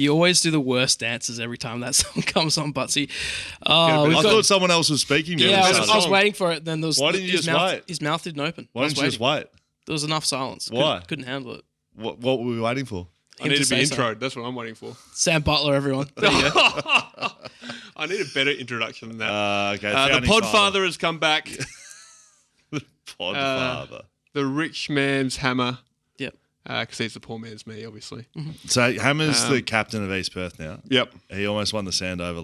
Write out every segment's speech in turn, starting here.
You always do the worst dances every time that song comes on, Butsy. I thought someone else was speaking. Yeah, I was waiting for it. Then there was Why didn't you just wait? His mouth didn't open. Why didn't you just wait? There was enough silence. Why? Couldn't handle it. What were we waiting for? I need to be introed. That's what I'm waiting for. Sam Butler, everyone. There you go. I need a better introduction than that. Okay. The Podfather has come back. The Podfather. The rich man's hammer. Yep. Because he's the poor man's me, obviously. Mm-hmm. So Hammer's the captain of East Perth now. Yep. He almost won the Sandover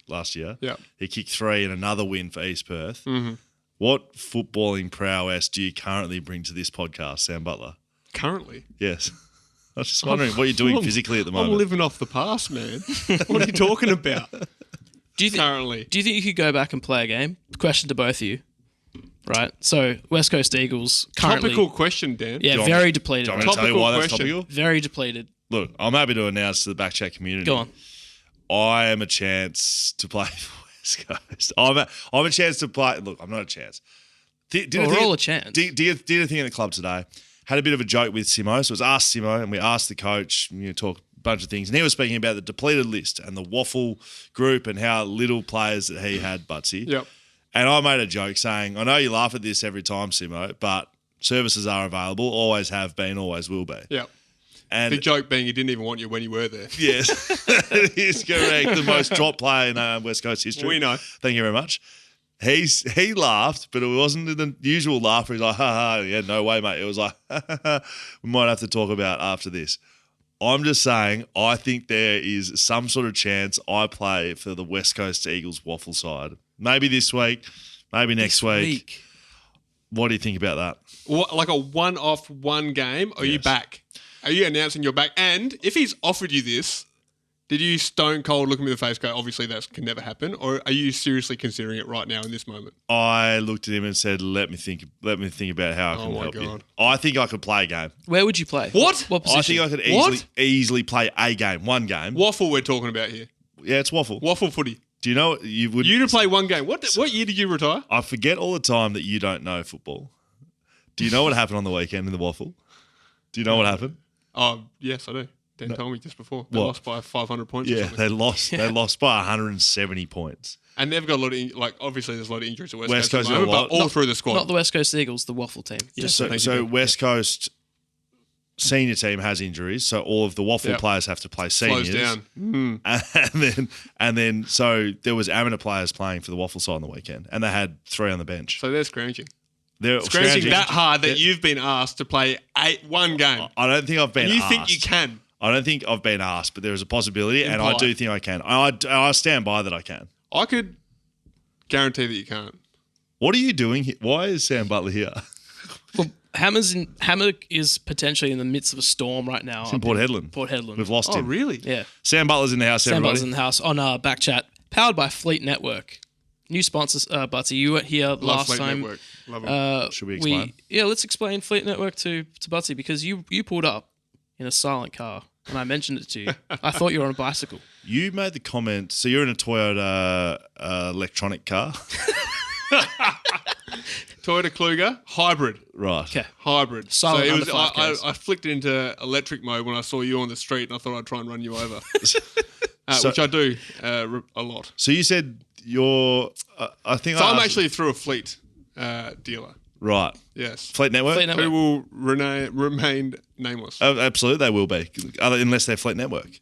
last year. Yep. He kicked 3 in another win for East Perth. Mm-hmm. What footballing prowess do you currently bring to this podcast, Sam Butler? Currently? Yes. I was just wondering what you're doing physically at the moment. I'm living off the past, man. What are you talking about? Do you think you could go back and play a game? Question to both of you. Right. So West Coast Eagles currently. Topical question, Dan. Yeah, very depleted. Do you want me to tell you why that's topical? Very depleted. Look, I'm happy to announce to the BackChat community. Go on. I am a chance to play for West Coast. I'm a chance to play. Look, I'm not a chance. We're all a chance. Did a thing in the club today. Had a bit of a joke with Simo. So it was asked Simo and we asked the coach, talk a bunch of things. And he was speaking about the depleted list and the waffle group and how little players that he had, Butsy. Yep. And I made a joke saying, I know you laugh at this every time, Simo, but services are available, always have been, always will be. Yep. And the joke being he didn't even want you when you were there. Yes, that is correct. The most dropped player in West Coast history. We know. Thank you very much. He laughed, but it wasn't the usual laugh. He's like, ha ha, yeah, no way, mate. It was like, we might have to talk about after this. I'm just saying, I think there is some sort of chance I play for the West Coast Eagles waffle side. Maybe this week, maybe next week. What do you think about that? What, like a one-off one game? Or are you back? Are you announcing you're back? And if he's offered you this, did you stone cold look him in the face go, obviously that can never happen? Or are you seriously considering it right now in this moment? I looked at him and said, let me think about how I can help you. I think I could play a game. Where would you play? What position? I think I could easily play a game, one game. Waffle we're talking about here. Yeah, it's waffle. Waffle footy. Do you know you would? You to play one game. What year did you retire? I forget all the time that you don't know football. Do you know what happened on the weekend in the waffle? Do you know what happened? Oh, yes, I do. Dan told me just before. They lost by 500 points. Yeah, they lost. They lost by 170 points. And they've got a lot of obviously there's a lot of injuries at West Coast at the moment, but all through the squad. Not the West Coast Eagles, the waffle team. Yeah, so West Coast senior team has injuries, so all of the waffle players have to play seniors. Slows down. And then so there was amateur players playing for the waffle side on the weekend, and they had 3 on the bench. So they're scrounging. They're scrounging that hard that you've been asked to play one game. I don't think I've been asked. You think you can? I don't think I've been asked, but there is a possibility, and I do think I can. I stand by that I can. I could guarantee that you can't. What are you doing here? Why is Sam Butler here? Well, Hammer is potentially in the midst of a storm right now. It's in Port Hedland. We've lost him. Oh, really? Yeah. Sam Butler's in the house, everybody. Sam Butler's in the house on BackChat, powered by Fleet Network. New sponsors, Butsy. You weren't here last Fleet time. Network. Love it. Should we explain? Let's explain Fleet Network to Butsy, because you pulled up in a silent car and I mentioned it to you. I thought you were on a bicycle. You made the comment, so you're in a Toyota electronic car? Toyota Kluger, hybrid. Right. Okay. Hybrid. Silent so it was, I flicked it into electric mode when I saw you on the street, and I thought I'd try and run you over, which I do a lot. So you said you're, I think. So I'm actually through a Fleet dealer. Right. Yes. Fleet Network? Fleet Network. Who will remain nameless. Oh, absolutely, they will be, unless they're Fleet Network.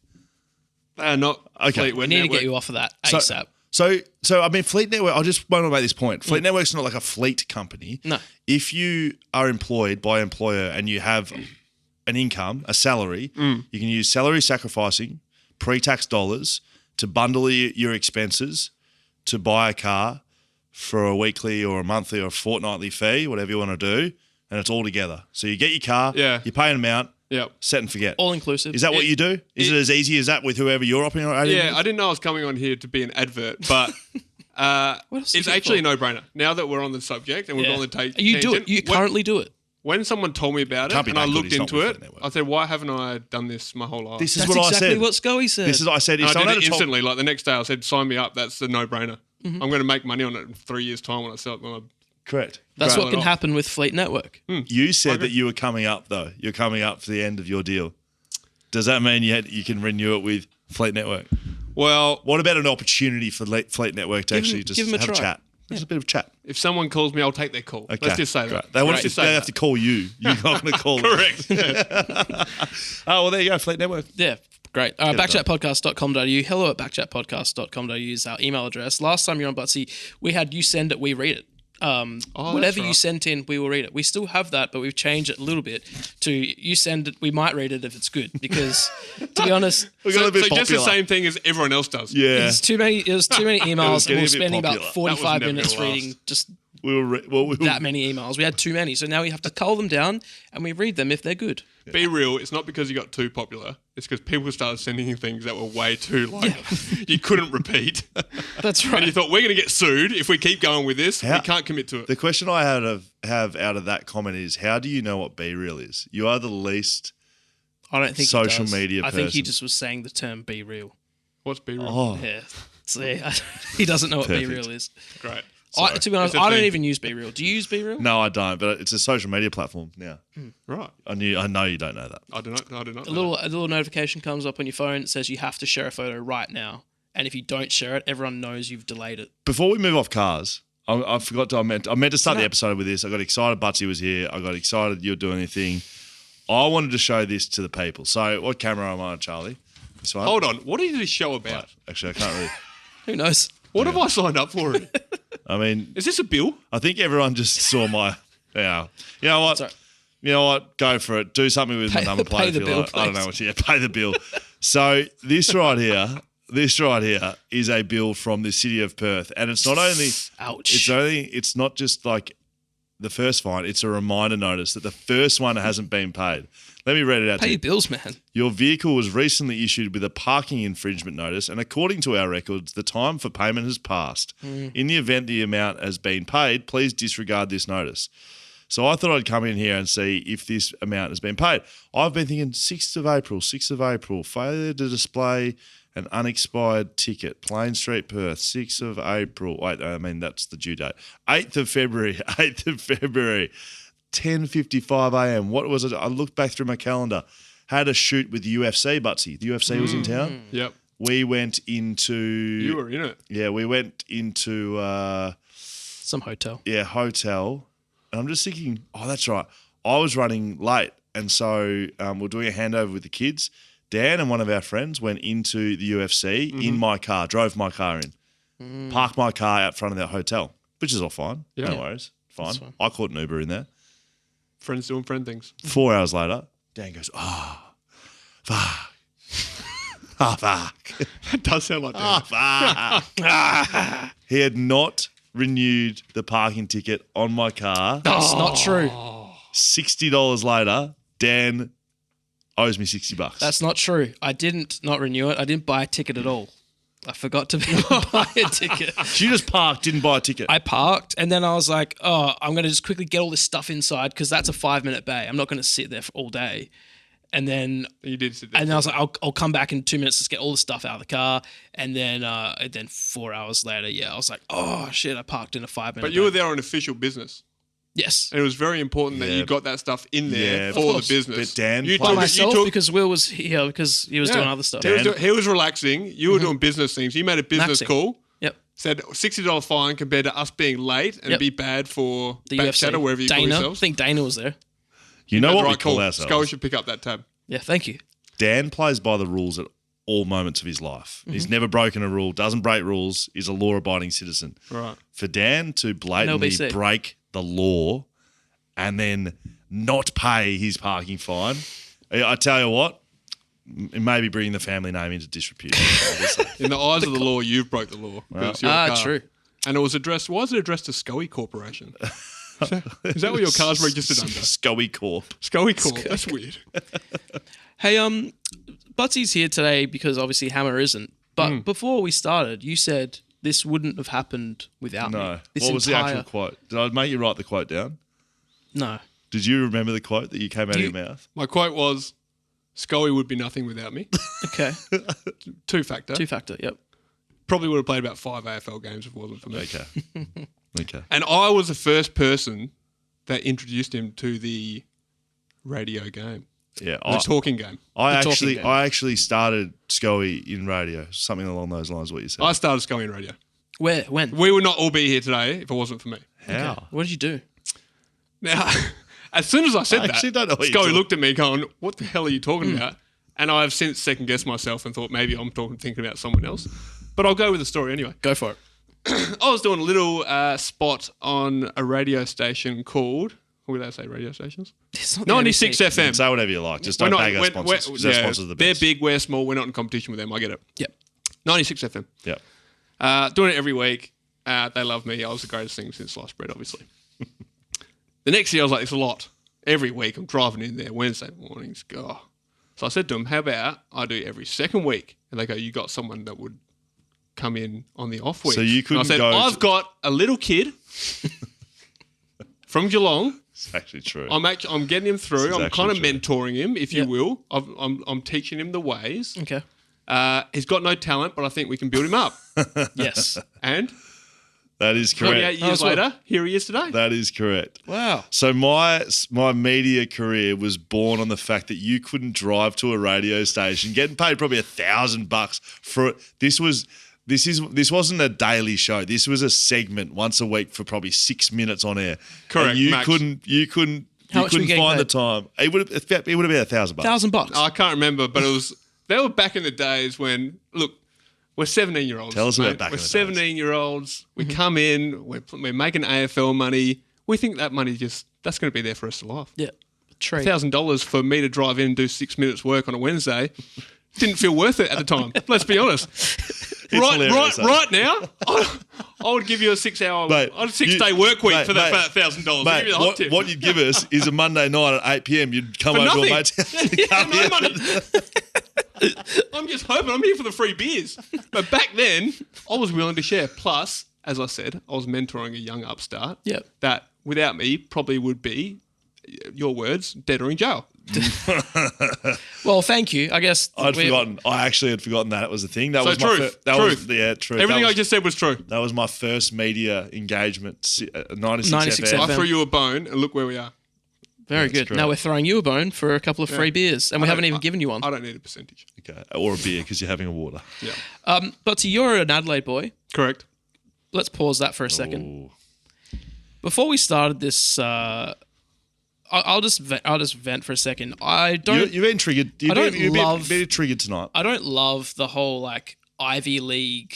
Not Okay. Fleet We need Network. to get you off of that ASAP. So I mean, Fleet Network, I just want to make this point. Fleet Network's not like a fleet company. No. If you are employed by an employer and you have an income, a salary, you can use salary sacrificing, pre-tax dollars to bundle your expenses to buy a car for a weekly or a monthly or a fortnightly fee, whatever you want to do, and it's all together. So you get your car, you pay an amount, set and forget. All inclusive. Is that what you do? Is it as easy as that with whoever you're operating with? Yeah, I didn't know I was coming on here to be an advert, but it's actually a no-brainer. Now that we're on the subject and we're on the take, you do it. You currently do it. When someone told me about it and I looked into it, I said, why haven't I done this my whole life? This is That's what I exactly said. what Scully said. This is what I said. If I did it instantly. Like the next day I said, sign me up. That's the no-brainer. I'm going to make money on it in 3 years' time when I sell it. Correct. That's what can happen with Fleet Network. You said that you were coming up, though. You're coming up for the end of your deal. Does that mean you can renew it with Fleet Network? Well, What about an opportunity for Fleet Network to actually just give 'em a have a try. chat? Just a bit of chat. if someone calls me, I'll take their call. Okay. Let's just say great. that. They Let's just say have that. to call you. You're not going to call them. Correct. Oh, well, there you go. Fleet Network. Yeah, great. Get it done. Backchatpodcast.com.au. Hello at backchatpodcast.com.au is our email address. Last time you were on Butsy, we had you send it, we read it. Whatever that's you right. sent in, we will read it. We still have that, but we've changed it a little bit to you send it, we might read it if it's good. Because, to be honest, We got So, a bit so popular. just the same thing as everyone else does. Yeah. there's too many emails, getting and we're a bit spending about popular. 45 That was never minutes gonna last. reading just We were that many emails. We had too many. So now we have to cull them down and we read them if they're good. Be real, it's not because you got too popular. It's because people started sending you things that were way too you couldn't repeat. That's And you right. thought, we're going to get sued if we keep going with this. How- We can't commit to it. The question I have out of that comment is, how do you know what Be Real is? You are the least. I don't think Social he does. media I think he person. just was saying the term be real. What's be real? Oh, Yeah. So yeah, he doesn't know what be Perfect. real is. Great. To be honest, It's a I don't thing. even use be real. Do you use be real? no, I don't. But it's a social media platform now. Right. I know you don't know that. I do not know A little notification comes up on your phone. It says you have to share a photo right now. And if you don't share it, everyone knows you've delayed it. Before we move off cars, I forgot to. I meant to start the episode with this. I got excited. Butsy was here. I got excited. You're doing your thing. I wanted to show this to the people. So, what camera am I on, Charlie? This one. Hold on. What is this show about? Actually, I can't really. Who knows? What have I signed up for? I mean, Is this a bill? I think everyone just saw my. Yeah. You know what? Sorry. You know what? Go for it. Do something with my number pay plate. the if you bill, like. I don't please. know what. Yeah, pay the bill. So this right here is a bill from the city of Perth, and it's not only. Ouch. It's not just like the first fine. It's a reminder notice that the first one hasn't been paid. Let me read it out Pay to your you. bills, man. Your vehicle was recently issued with a parking infringement notice, and according to our records, the time for payment has passed. In the event the amount has been paid, please disregard this notice. So I thought I'd come in here and see if this amount has been paid. I've been thinking 6th of April, failure to display an unexpired ticket, Plain Street, Perth, 6th of April. Wait, I mean, that's the due date. 8th of February, 10:55 a.m. What was it? I looked back through my calendar. Had a shoot with the UFC, Butsy. The UFC was in town. Yep. We went into... You were in it. Yeah, we went into... Some hotel. hotel. And I'm just thinking, oh, that's right. I was running late. And so we're doing a handover with the kids. Dan and one of our friends went into the UFC in my car, drove my car in, parked my car out front of their hotel, which is all fine. Yeah. No worries. Fine. fine. I caught an Uber in there. Friends doing friend things. 4 hours later, Dan goes, fuck. Oh, fuck. That does sound like that. Fuck. He had not renewed the parking ticket on my car. That's not true. $60 later, Dan owes me $60. That's not true. I didn't not renew it. I didn't buy a ticket at all. I forgot to buy a ticket. So you just parked, didn't buy a ticket. I parked and then I was like, oh, I'm going to just quickly get all this stuff inside because that's a 5-minute bay. I'm not going to sit there for all day. And then You did sit there. and then I was like, I'll come back in 2 minutes to get all the stuff out of the car. And then 4 hours later, I was like, oh shit, I parked in a 5-minute But you were bay. there on official business. Yes. And it was very important that Yeah. you got that stuff in there Yeah, of for the course. business. But Dan you played- By took, myself you took, because Will was here because he was doing other stuff. He was relaxing. You were doing business things. You made a business Maxing. call. Yep. Said $60 fine compared to us being late and Yep. be bad for The BackChat UFC. or wherever you call Dana. I yourselves. think Dana was there. You know That's what the we right call call. ourselves? Scully should pick up that tab. Yeah, thank you. Dan plays by the rules at all moments of his life. He's never broken a rule, doesn't break rules, is a law-abiding citizen. Right. For Dan to blatantly LBC. break the law and then not pay his parking fine, I tell you what, maybe bringing the family name into disrepute. obviously. In the eyes of the law, you've broke the law. 'cause it's your car. True. And it was addressed. Why is it addressed to Scully Corporation? Is that what your car's registered under? Scully Corp. Scully Corp. That's weird. Hey, Butsy's here today because obviously Hammer isn't. But before we started, you said this wouldn't have happened without me. No. This What was the entire- actual quote? Did I make you write the quote down? No. Did you remember the quote that you came out of your mouth? My quote was, Scully would be nothing without me. Okay. Two-factor. Two-factor, yep. Probably would have played about 5 AFL games if it wasn't for me. Okay. Okay. And I was the first person that introduced him to the radio game. Yeah, The talking game. I talking game. actually started SCOE in radio, something along those lines. What you said? I started SCOE in radio. Where? When? We would not all be here today if it wasn't for me. How? What did you do? Now, as soon as I said actually that, don't know what you're SCOE talking- looked at me going, what the hell are you talking about? And I have since second-guessed myself and thought maybe I'm thinking about someone else. But I'll go with the story anyway. Go for it. I was doing a little spot on a radio station called... What would they say, radio stations? It's not 96 the FM. Say whatever you like. Just don't bag our sponsors. 'Cause our sponsors are the They're best. big, we're small, we're not in competition with them. I get it. Yep. 96 FM. Yeah. Doing it every week. They love me. I was the greatest thing since sliced bread, obviously. The next year, I was like, it's a lot. Every week, I'm driving in there Wednesday mornings. Go. So I said to them, how about I do every second week? And they go, you got someone that would come in on the off week. So you couldn't and I said, go I've got a little kid from Geelong. It's actually true. I'm getting him through. This is I'm kind of actually true. mentoring him, if you will. I'm teaching him the ways. Okay. He's got no talent, but I think we can build him up. Yes. And That is 28 correct. years later, here he is today. That is correct. Wow. So my media career was born on the fact that you couldn't drive to a radio station, getting paid probably $1,000 for it. This wasn't a daily show. This was a segment once a week for probably 6 minutes on air. Correct, And you max. couldn't How much were you getting find the paid? time. It would have been $1,000. $1,000. I can't remember, but they were back in the days when, look, we're 17-year-olds. Tell us about mate. back in We're the days. 17-year-olds. We come in, we're making AFL money. We think that money that's going to be there for us to life. Yeah. Trade. $1,000 for me to drive in and do 6 minutes work on a Wednesday didn't feel worth it at the time. Let's be honest. hilarious, Right now, I would give you a 6 hour, Mate, a 6 day work week mate, for that mate, $1,000. I'll Mate, give you the hot tip. what you'd give us is a Monday night at 8 p.m. You'd come For over to nothing. a mate's house and Yeah, come no here. money. I'm just hoping I'm here for the free beers. But back then, I was willing to share. Plus, as I said, I was mentoring a young upstart Yep. that without me probably would be, your words, dead or in jail. Well, thank you. I guess I'd forgotten. I actually had forgotten that was the thing. That So was truth. my Truth. truth. Everything that I was, just said was true. that was my first media engagement. 96 96 FM. I FM. threw you a bone, and look where we are. Very That's good. great. Now we're throwing you a bone for a couple of free beers, and we haven't even given you one. I don't need a percentage. Okay. Or a beer because you're having a water. Yeah. But so you're an Adelaide boy. Correct. Let's pause that for a second. Ooh. Before we started this, I'll just vent for a second. I don't. You've been triggered. You've don't been, love- been triggered tonight. I don't love the whole like Ivy League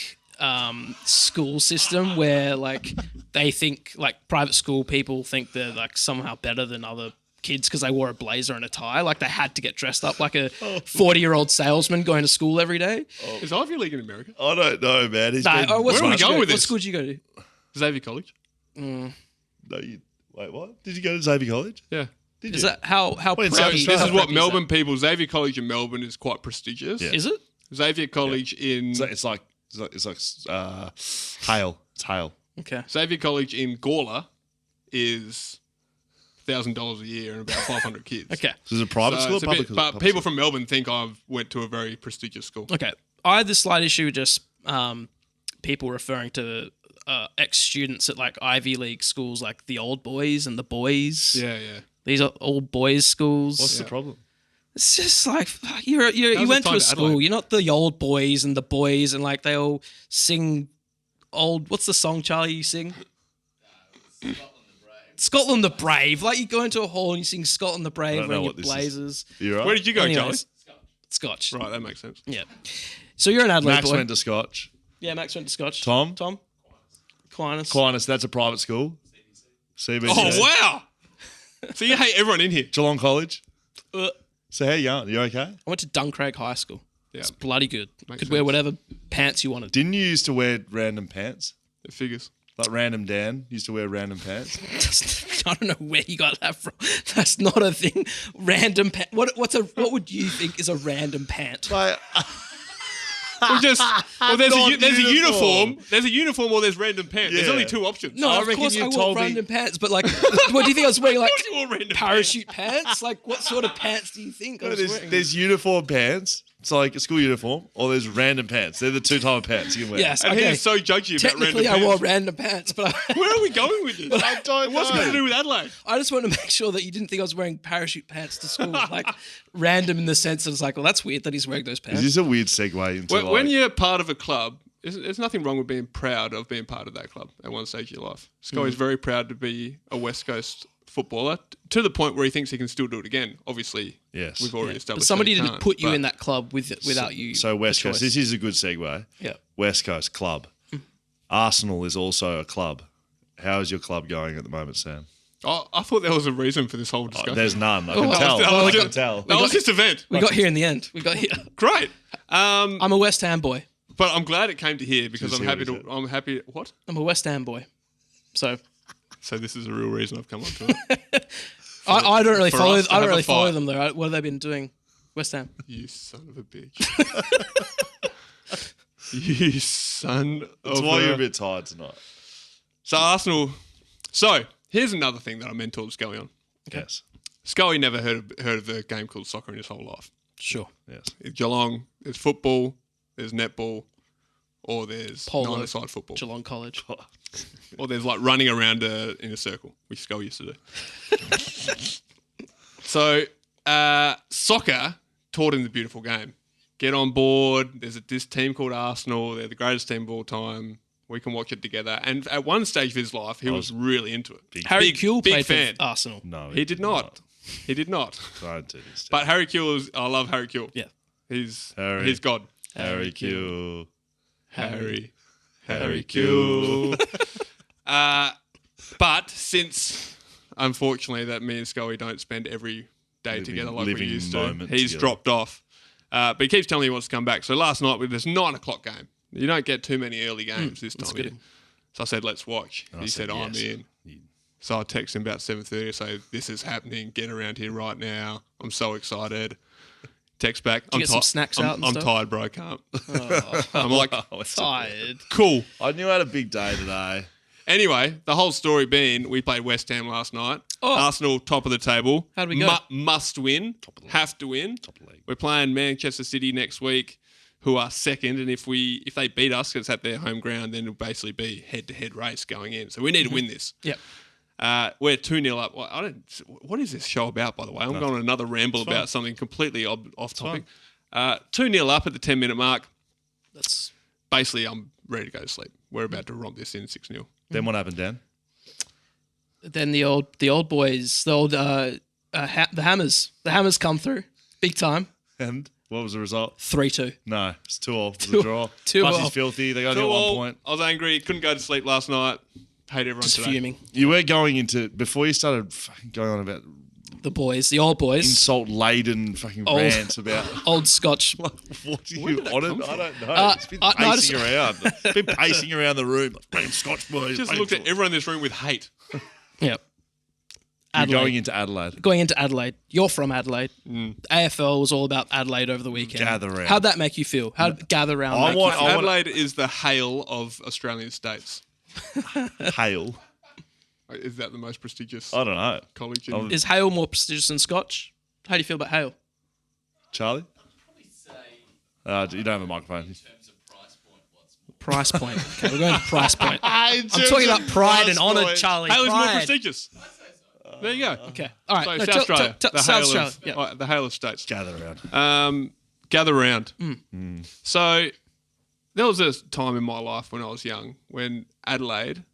school system where like they think like private school people think they're like somehow better than other kids because they wore a blazer and a tie. Like they had to get dressed up like a 40-year-old salesman going to school every day. Is Ivy League in America? I don't know, man. He's No, been, what Where are we school did you going go- with What this? school did you go to? Xavier College? No, wait, what? Did you go to Xavier College? Yeah. Did Is you? that how Wait, preppy- South This Australia. how is what preppy Melbourne people, Xavier College in Melbourne is quite prestigious. Yeah. Is it? Xavier College in It's like Hale. It's Hale. Okay. Xavier College in Gawler is $1,000 a year and about 500 kids. Okay. So is it a private So school or it's a public? bit- but public people school? from Melbourne think I went to a very prestigious school. Okay. I had this slight issue with just people referring to ex-students at like Ivy League schools like the old boys and the boys. Yeah, yeah. These are all boys schools. What's the problem? It's just like fuck, you How's went it to a tied to school. Adelaide? You're not the old boys and the boys and like they all sing old. What's the song, Charlie? You sing? Scotland the Brave. Like you go into a hall and you sing Scotland the Brave don't know wearing your what this is. blazers. You right? Where did you go, Anyways, Scotch. Charlie? Right, that makes sense. Yeah. So you're an Adelaide Max boy. went to Scotch. Yeah, Max went to Scotch. Tom? Aquinas. Aquinas, that's a private school. CBC. Oh, wow. So you hate everyone in here. Geelong College. Uh, So how you going? You okay? I went to Duncraig High School. Yeah, It's bloody good. Makes Could wear sense. whatever pants you wanted. Didn't you used to wear random pants? it figures. Like Random Dan used to wear random pants. I don't know where you got that from. That's not a thing. Random pant. What would you think is a random pant? Like, Well, there's not a uniform. uniform. There's a uniform or there's random pants. There's Yeah. only two options. No, I of reckon course you I wore told me- random pants, but like, what do you think I was wearing? Like You wore random parachute pants? Like, what sort of pants do you think I was wearing? there's uniform pants, It's like a school uniform or there's random pants. They're the two type of pants you can wear. Yes, And okay. he's so judgy about Technically, random I wore pants. random pants, but Where are we going with this? I don't What's it got to do with Adelaide? I just wanted to make sure that you didn't think I was wearing parachute pants to school. Like, random in the sense that it's like, well, that's weird that he's wearing those pants. Is this a weird segue into When you're part of a club, there's nothing wrong with being proud of being part of that club at one stage of your life. Scully's very proud to be a West Coast footballer to the point where he thinks he can still do it again. Obviously, Yes. we've already But established somebody that he didn't can't, put you but in that club without you. So West the Coast, choice. this is a good segue. Yeah. West Coast club. Arsenal is also a club. How is your club going at the moment, Sam? I thought there was a reason for this whole discussion. There's none. I Oh, can tell. I was I can just- tell. That was this event. We got here in the end. We got here. Great. I'm a West Ham boy. But I'm glad it came to here because Just I'm hear happy what to. he I'm happy. What? I'm a West Ham boy. So This is a real reason I've come on to it. I don't really for follow. us to I don't have a really follow fight. them though. What have they been doing? West Ham. You son of a bitch. You son That's of why a... you're a bit tired tonight. So Arsenal. So here's another thing that I mentored Scully on. Yes. Scully never heard of a game called soccer in his whole life. Sure. Yes. In Geelong, there's football, there's netball, or there's Polo. nine-a-side football. Geelong College. Or there's like running around in a circle, which Skull used to do. So, soccer taught him the beautiful game. Get on board. There's this team called Arsenal. They're the greatest team of all time. We can watch it together. And at one stage of his life, he was really into it. Harry Kuehl big played fan. for Arsenal. No. He did not. He did not. Don't do this. But Harry Kuehl is. I love Harry Kuehl. Yeah. He's Harry. God. Harry Q. Harry Kuehl. But since, unfortunately, that me and Scully don't spend every day together like we living used to, moment he's together. dropped off. But he keeps telling me he wants to come back. So last night, with this 9 o'clock game, you don't get too many early games this time of good. year. So I said, let's watch. And He I said, I'm yes. in. So I texted him about 7:30 to say, this is happening. Get around here right now. I'm so excited. Text back. you get some snacks out and I'm stuff? tired, bro. I can't. I'm like, Tired. cool. I knew I had a big day today. Anyway, the whole story being, we played West Ham last night. Oh. Arsenal, top of the table. How'd we go? Must win. Have to win. Top of the league. We're playing Manchester City next week, who are second. And if they beat us, 'cause it's at their home ground, then it'll basically be head-to-head race going in. So we need to win this. Yep. We're 2-0 up. Well, what is this show about, by the way? I'm going on another ramble about something completely off topic. 2-0 up at the 10-minute mark. That's Basically, I'm ready to go to sleep. We're about to romp this in 6-0. Then what happened, Dan? then the old boys, the Hammers. The Hammers come through big time. And what was the result? 3-2. No, it's 2-all. It was a draw. 2-2. Busty's filthy. They got to get 1 point. I was angry. Couldn't go to sleep last night. Hate everyone Just today. fuming. You were going into, before you started fucking going on about The boys, the old boys, insult-laden fucking Old. rants about old Scotch. what are Where you did that on come it? from? I don't know. It's been no, I pacing around. It's been pacing around the room. Playing Scotch boys. Just playing looked at Scotch. everyone in this room with hate. Yep. You're Adelaide. going into Adelaide. Going into Adelaide. You're from Adelaide. AFL was all about Adelaide over the weekend. Gather round. How'd that make you feel? How'd gather round? I make you want- feel? Adelaide is the Hale of Australian states. Hale. Is that the most prestigious I don't know. college? Oh, In... Is Hale more prestigious than Scotch? How do you feel about Hale? Charlie? You don't have a microphone. Price point. Okay, we're going to price point. I'm I'm talking about pride and honour, Charlie. Hale is more Pride. prestigious. There you go. Okay. All right. So No, South Australia, the South Hale Australia. of, Yeah. the Hale of states. Gather around. Gather round. So there was a time in my life when I was young when Adelaide,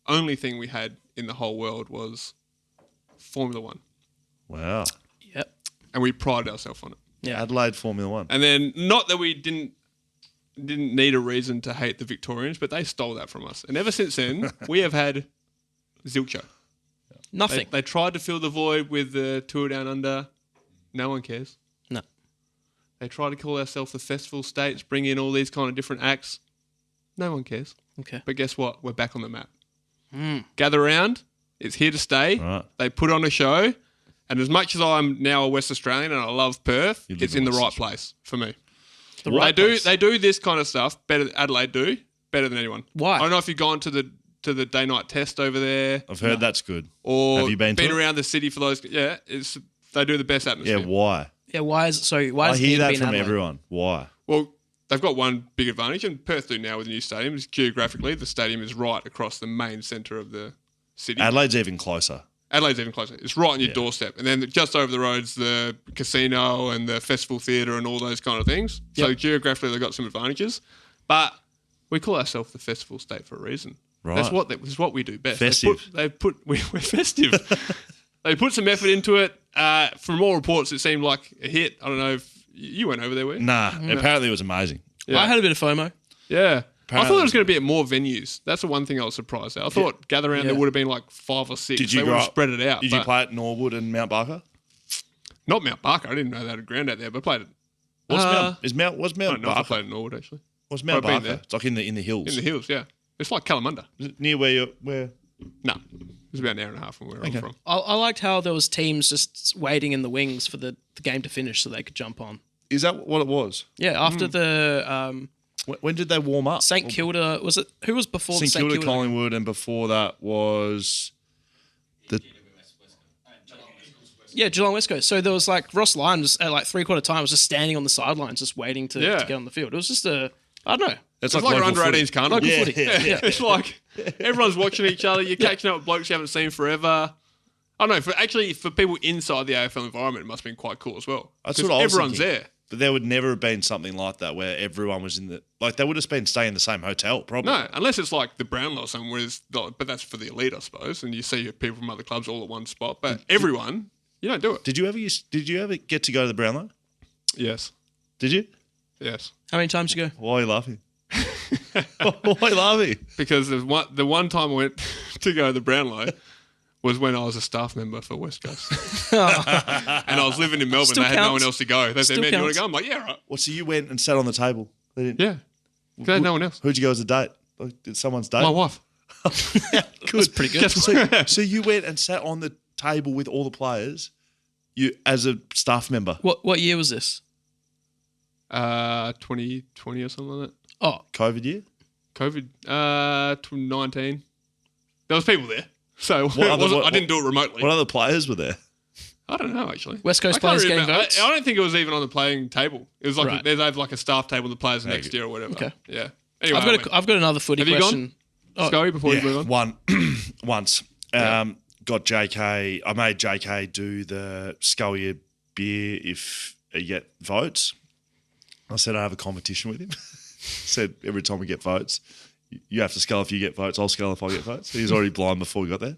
only thing we had in the whole world was Formula One, Wow. Yep. and we prided ourselves on it. Yeah. Adelaide Formula One. And then, not that we didn't need a reason to hate the Victorians, but they stole that from us. And ever since then, we have had zilcho. Nothing. They tried to fill the void with the Tour Down Under. No one cares. No. They try to call ourselves the Festival States, bring in all these kind of different acts. No one cares. Okay. But guess what? We're back on the map. Gather round. It's here to stay. Right. They put on a show. And as much as I'm now a West Australian and I love Perth, You live it's in in the West right Australia. place for me. right they place. do this kind of stuff better. Adelaide do better than anyone. Why? I don't know if you've gone to the day night test over there I've heard that's good. or Have you been to it? around the city for those. Yeah, they do the best Yeah, atmosphere. why? Yeah, why is it so? Why I does it hear need to that be in from Adelaide? everyone. Why? Well, they've got one big advantage, and Perth do now with the new stadium. Is geographically, the stadium is right across the main centre of the city. Adelaide's even closer. Adelaide's even closer. It's right on your doorstep. And then just over the road's the casino and the festival theatre and all those kind of things. So geographically, they've got some advantages. But we call ourselves the festival state for a reason. Right. That's what we do best. Festive. We're festive. They put some effort into it. From all reports, it seemed like a hit. I don't know if you went over there, were you? Nah, apparently it was amazing. Yeah. I had a bit of FOMO. Yeah. I thought Apparently. there was going to be at more venues. That's the one thing I was surprised at. I thought gather round there would have been like 5 or 6. Did you they would grow have up- spread it out. Did you but play at Norwood and Mount Barker? Not Mount Barker. I didn't know they had a ground out there, but I played it. Was I Mount don't know if I Barker? played in Norwood, actually. What's Mount I've been Barker? there. It's like in the hills. In the hills, yeah. It's like Kalamunda. Is it near where? No. It's about an hour and a half from where I'm from. I liked how there was teams just waiting in the wings for the game to finish so they could jump on. Is that what it was? Yeah, after the When did they warm up? St Kilda, was it? Who was before St the St Kilda, Kilda? Collingwood, and before that was the. Yeah, Geelong West Coast. So there was like Ross Lyon was at like 3/4 time was just standing on the sidelines just waiting to get on the field. It was just I don't know. It's It's like an local under footy. 18s carnival. Local Yeah, footy. yeah. It's like everyone's watching each other. You're catching up with blokes you haven't seen forever. I don't know. For people inside the AFL environment, it must have been quite cool as well. That's 'Cause what I was everyone's thinking. there. But there would never have been something like that where everyone was in the they would have been staying in the same hotel probably. No, unless it's like the Brownlow or somewhere. But that's for the elite, I suppose. And you see people from other clubs all at one spot. But everyone, you don't do it. Did you ever get to go to the Brownlow? Yes. Did you? Yes. How many times you go? Why are you laughing? Why are you laughing? Because the one time I went to go to the Brownlow was when I was a staff member for West Coast. And I was living in Melbourne. Still They had no counts. one else to go. They said, Still man, you want counts. to go? I'm like, yeah, right. Well, so you went and sat on the table. They didn't, Yeah. Because they had no one else. Who'd you go as a date? Like, did someone's date? My wife. That's pretty good. So you went and sat on the table with all the players, you as a staff member. What year was this? 2020 or something like that. Oh, COVID year? COVID, 2019. There was people there. So other- I didn't do it remotely. What other players were there? I don't know, actually. West Coast I can't players really getting remember. votes? I don't think it was even on the playing table. It was like Right. they have like a staff table, the players next Okay. year or whatever. Okay. Yeah. Anyway, I've got another footy Have you question. Scully, before you move on. Once. Got JK. I made JK do the Scully a beer if you get votes. I said I have a competition with him. Said every time we get votes, you have to scull if you get votes. I'll scull if I get votes. He was already blind before we got there.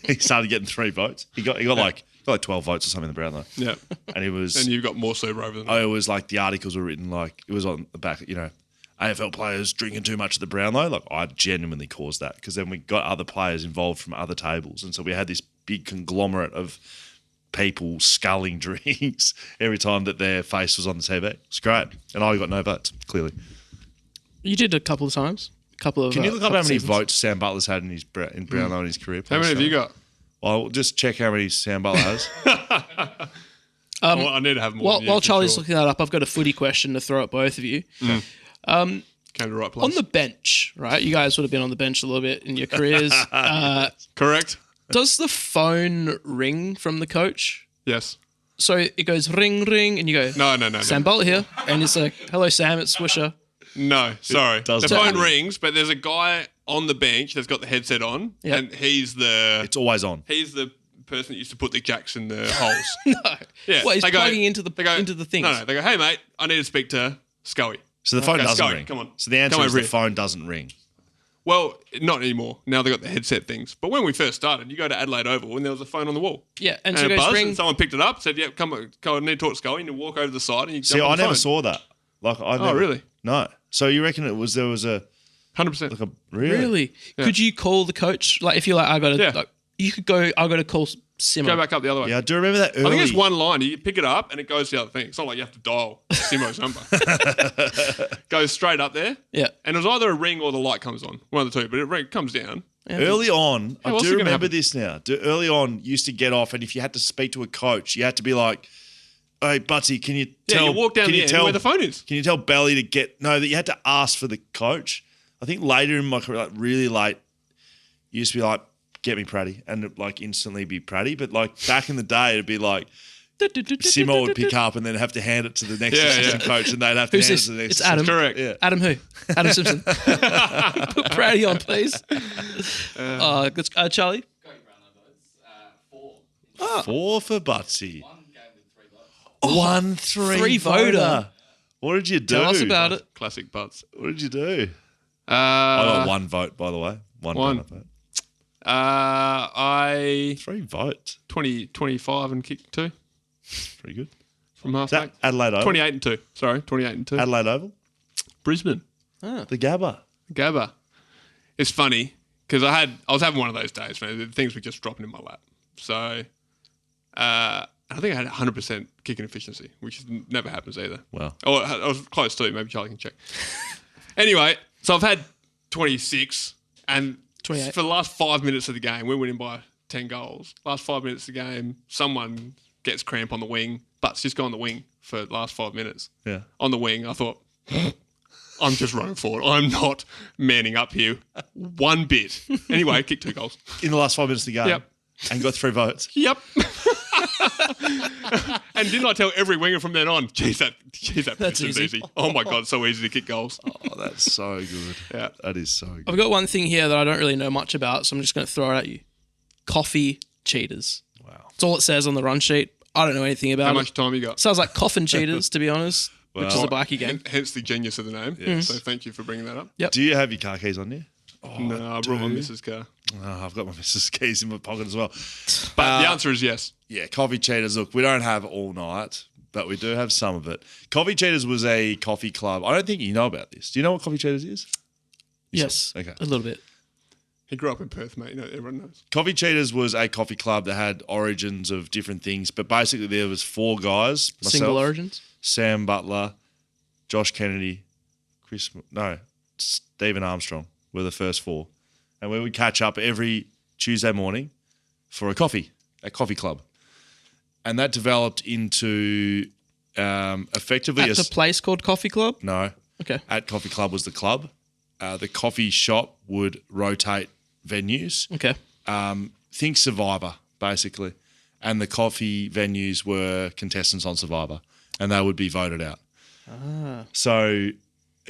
He started getting 3 votes. He got like 12 votes or something in the Brownlow. Yeah. And it was. And you've got more super over than It was like the articles were written like it was on the back. AFL players drinking too much of the Brownlow. Like I genuinely caused that because then we got other players involved from other tables, and so we had this big conglomerate of people sculling drinks every time that their face was on the TV. It's great, and I got no votes. Clearly, You did a couple of times. Can can you look up how many votes Sam Butler's had in his Brownlow in his career? How many have you got? Well, just check how many Sam Butler has. Well, I need to have more. While, than you, while for Charlie's sure. looking that up, I've got a footy question to throw at both of you. Came to the right place. On the bench, right? You guys would have been on the bench a little bit in your careers. Correct? Does the phone ring from the coach? Yes. So it goes ring, ring, and you go, No. Sam Butler here. And it's like, hello, Sam, it's Swisher. No, sorry. The doesn't. phone rings, but there's a guy on the bench that's got the headset on, Yep. and he's the It's always on. person that used to put the jacks in the holes. No. Yeah, What, he's they go- plugging into the they go, things? No, they go, hey mate, I need to speak to Scully. So the phone Okay, doesn't Scully, ring. come on. So the answer Come is over the here. phone doesn't ring. Well, not anymore. Now they got the headset things. But when we first started, you go to Adelaide Oval and there was a phone on the wall. Yeah, and And so it it goes buzzed, ring. and someone picked it up, said, "Yep, come, I need to talk to Scully." And you walk over to the side and you See, jump on I the never phone. saw that. Like, really? No. So you reckon there was a 100%. like a really? Really? Yeah. Could you call the coach? Like, if you're like, I got to, Yeah. like, you could go, I got to call Simmer. Go back up the other way. Yeah, I do remember that early. I think it's one line. You pick it up and it goes to the other thing. It's not like you have to dial Simo's number. Goes straight up there. Yeah. And it was either a ring or the light comes on. One of the two. But it comes down. Early on, Hey, I what's do gonna remember happen? this now. Early on, you used to get off, and if you had to speak to a coach, you had to be like, "Hey, Butsy, can you Yeah, tell? you walk down can the you end tell where the phone is. Can you tell Belly to get?" No, that you had to ask for the coach. I think later in my career, like really late, you used to be like, "Get me Pratty," and it'd, like instantly be Pratty. But like back in the day, it'd be like, Simo would pick up and then have to hand it to the next assistant coach, and they'd have to Who's hand this? it to the next. It's assistant. Adam. Correct. Yeah. Adam who? Adam Simpson. Put Brady on, please. Let's Charlie. 4 for Butsy. One game with 3 votes. 1 3 3-voter. voter. What did you do? Tell us about it. Classic butts. What did you do? I got 1 vote, by the way. One vote. I 3 votes. 25 and kicked 2 Pretty good. from half Is that back. Adelaide Oval? 28 and 2. Sorry, 28 and 2. Adelaide Oval? Brisbane. The Gabba. Gabba. It's funny because I was having one of those days, man. The things were just dropping in my lap. So I think I had 100% kicking efficiency, which never happens either. Wow. Oh, I was close to. Maybe Charlie can check. Anyway, so I've had 26 and 28. for the last 5 minutes of the game, we're winning by 10 goals. Last 5 minutes of the game, someone gets cramp on the wing, but's just go on the wing for the last 5 minutes. Yeah. On the wing, I thought, I'm just running forward. I'm not manning up here one bit. Anyway, kicked 2 goals. In the last 5 minutes of the game. Yep. And got 3 votes. Yep. And didn't I tell every winger from then on, geez, that position's easy. easy. Oh my God, so easy to kick goals. Oh, that's so good. Yeah. That is so good. I've got one thing here that I don't really know much about, so I'm just going to throw it at you. Coffee cheaters. Wow. That's all it says on the run sheet. I don't know anything about How it. much time you got? Sounds like coffin cheaters, to be honest, which is a bikie game. Hence the genius of the name. Yes. So thank you for bringing that up. Yep. Do you have your car keys on you? No, I brought my missus' car. Oh, I've got my missus' keys in my pocket as well. But the answer is yes. Yeah, Coffee Cheaters. Look, we don't have all night, but we do have some of it. Coffee Cheaters was a coffee club. I don't think you know about this. Do you know what Coffee Cheaters is? Yes, Okay. a little bit. He grew up in Perth, mate. You know, everyone knows. Coffee Cheaters was a coffee club that had origins of different things, but basically there was 4 guys. Myself, Single origins. Sam Butler, Josh Kennedy, Stephen Armstrong were the first 4. And we would catch up every Tuesday morning for a coffee club. And that developed into effectively At the place called Coffee Club? No. Okay. At Coffee Club was the club. The coffee shop would rotate venues. Okay. Think Survivor, basically. And the coffee venues were contestants on Survivor. And they would be voted out. So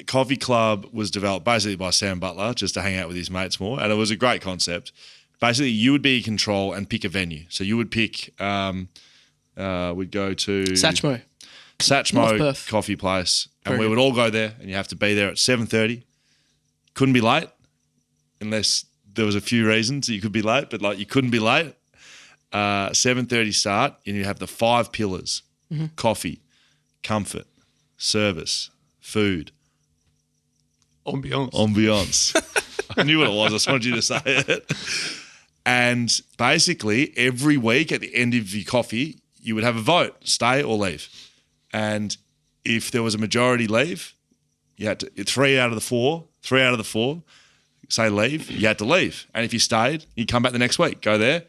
Coffee Club was developed basically by Sam Butler just to hang out with his mates more. And it was a great concept. Basically, you would be in control and pick a venue. So you would pick, we'd go to Satchmo. North Satchmo Perth. coffee place. And Very we good. would all go there and you have to be there at 7:30. Couldn't be late unless there was a few reasons you could be late, but like you couldn't be late. 7:30 start and you have the 5 pillars: coffee, comfort, service, food, ambiance. I knew what it was. I just wanted you to say it. And basically, every week at the end of your coffee, you would have a vote, stay or leave. And if there was a majority leave, you had to 3 out of the 4 say leave, you had to leave. And if you stayed, you come back the next week, go there.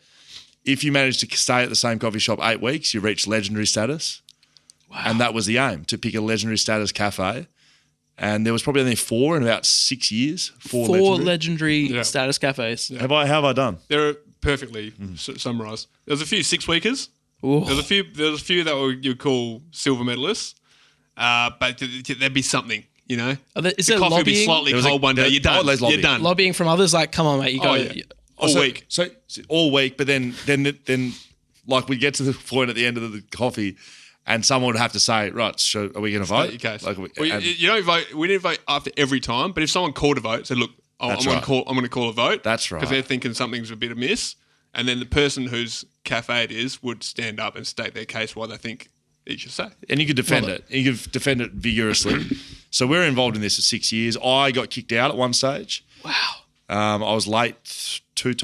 If you managed to stay at the same coffee shop 8 weeks, you reached legendary status. Wow. And that was the aim, to pick a legendary status cafe. And there was probably only 4 in about 6 years. 4 legendary status cafes. Yeah. How have I done? They're perfectly summarised. There's a few 6-weekers. Ooh. There's a few that you would call silver medalists. But there'd be something, you know. Is The there coffee would be lobbying? slightly cold one day. You're done. always You're lobbying. done. Lobbying from others? Like, come on, mate, you go. yeah. All week. So all week, but then like we get to the point at the end of the coffee and someone would have to say, right, so are we going to vote? Your case. Like, You don't vote. We didn't vote after every time. But if someone called a vote, said, "Look, I'm That's going right. to call a vote." That's right. Because they're thinking something's a bit amiss, and then the person whose cafe it is would stand up and state their case why they think it should say. And you could defend it. You could defend it vigorously. So we're involved in this for 6 years. I got kicked out at one stage. Wow. I was late 3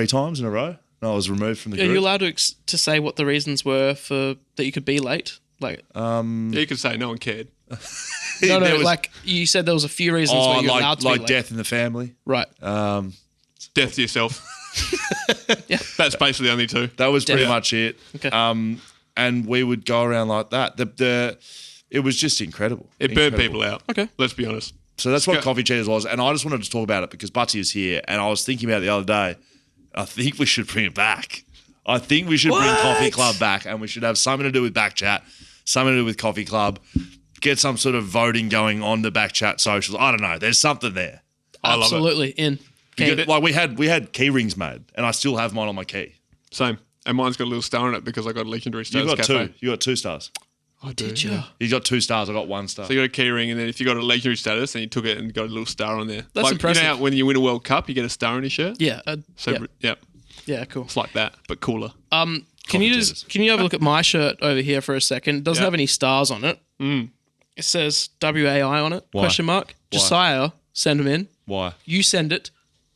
times in a row. And I was removed from the Are group. you allowed to say what the reasons were for that you could be late? Like, You could say no one cared. no, there was- like you said, there was a few reasons where you're allowed to be like late. death in the family. Right. Death to yourself. Yeah. That's basically the only 2. That was pretty Yeah. much it. Okay. And we would go around like that. It was just incredible. It burned Incredible. people out. Okay. Let's be honest. So that's what Coffee Cheaters was. And I just wanted to talk about it because Butsy is here. And I was thinking about it the other day. I think we should bring it back. I think we should bring What? Coffee Club back, and we should have something to do with BackChat, something to do with Coffee Club. Get some sort of voting going on the BackChat socials. I don't know. There's something there. I love it. Absolutely in. Because, like we had key rings made, and I still have mine on my key. Same. And mine's got a little star on it because I got a legendary You status got cafe. two. You got 2 stars. I do. Did you? yeah. He's got 2 stars. I got 1 star. So you got a key ring, and then if you got a legendary status, then you took it and got a little star on there. That's like, impressive. You know how when you win a World Cup, you get a star on your shirt? Yeah. So, yeah. yeah, Cool. it's like that, but cooler. Can Commentators. you have a look at my shirt over here for a second? It doesn't Yeah. have any stars on it. It says WAI on it? Why? Question mark. Why? Josiah, send them in. Why? You send it.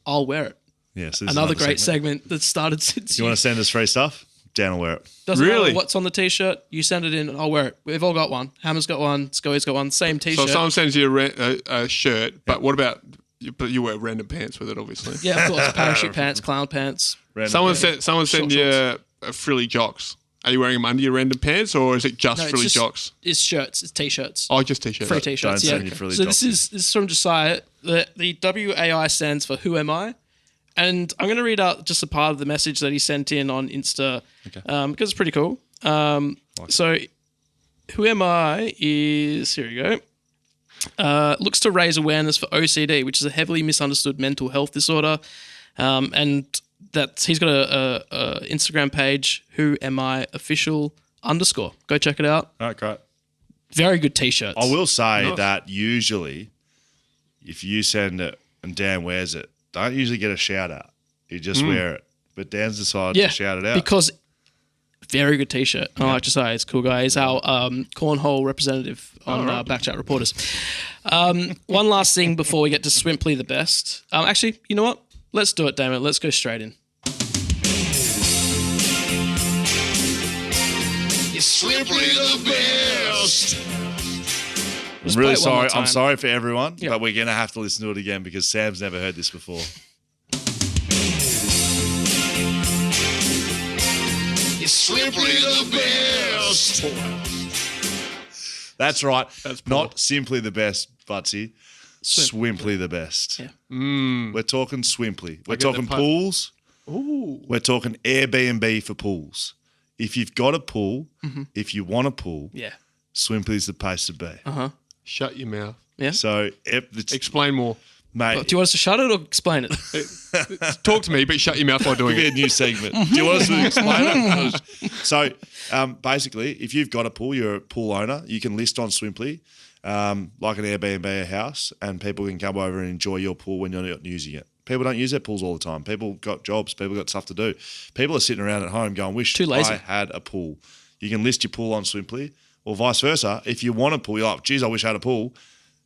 I'll wear it. Yeah, so this is Another great segment that started since You want to send us free stuff? Dan will wear it. Doesn't Really? matter what's on the t-shirt. You send it in, and I'll wear it. We've all got one. Hammer's got one. Scully's got one. Same So t-shirt. if someone sends you a shirt, but what about, but you wear random pants with it, obviously. Yeah, of course. Parachute pants, clown pants. Someone sent you a frilly jocks. Are you wearing them under your random pants, or is it just No, it's frilly just- jocks? It's shirts. It's t-shirts. Oh, just t-shirts. Free t-shirts. don't Yeah. send you frilly So this jocks. is from Josiah. The WAI stands for Who Am I? And I'm going to read out just a part of the message that he sent in on Insta because it's pretty cool. So, Who Am I is, here we go, looks to raise awareness for OCD, which is a heavily misunderstood mental health disorder. And that he's got a Instagram page, Who Am I Official _. Go check it out. All right, great. Very good t-shirts. I will say that usually, if you send it and Dan wears it, don't usually get a shout out. You just wear it. But Dan's decided to shout it out. because very good t-shirt. I like to say it's a cool guy. He's our cornhole representative on BackChat Reporters. One last thing before we get to Swimply the best. Actually, you know what? Let's do it, Damon. Let's go straight in. Swimply the best. Let's I'm really play it one more sorry. time. I'm sorry for everyone, Yeah. but we're going to have to listen to it again because Sam's never heard this before. Swimply the best. That's right. That's Not simply the best, Butsy. Swimply the best. Yeah. We're talking Swimply. We're get the talking pu- pools. Ooh. We're talking Airbnb for pools. If you've got a pool, if you want a pool, Yeah. Swimply's the place to be. Shut your mouth. Yeah. So, Explain more. mate, Do you want us to shut it or explain it? Talk to me, but shut your mouth while doing be a it. new segment. Do you want us to explain it? So, basically, if you've got a pool, you're a pool owner, you can list on Swimply, like an Airbnb house, and people can come over and enjoy your pool when you're not using it. People don't use their pools all the time. People got jobs. People got stuff to do. People are sitting around at home going, wish Too lazy. I had a pool. You can list your pool on Swimply, or vice versa. If you want a pool, you're like, geez, I wish I had a pool.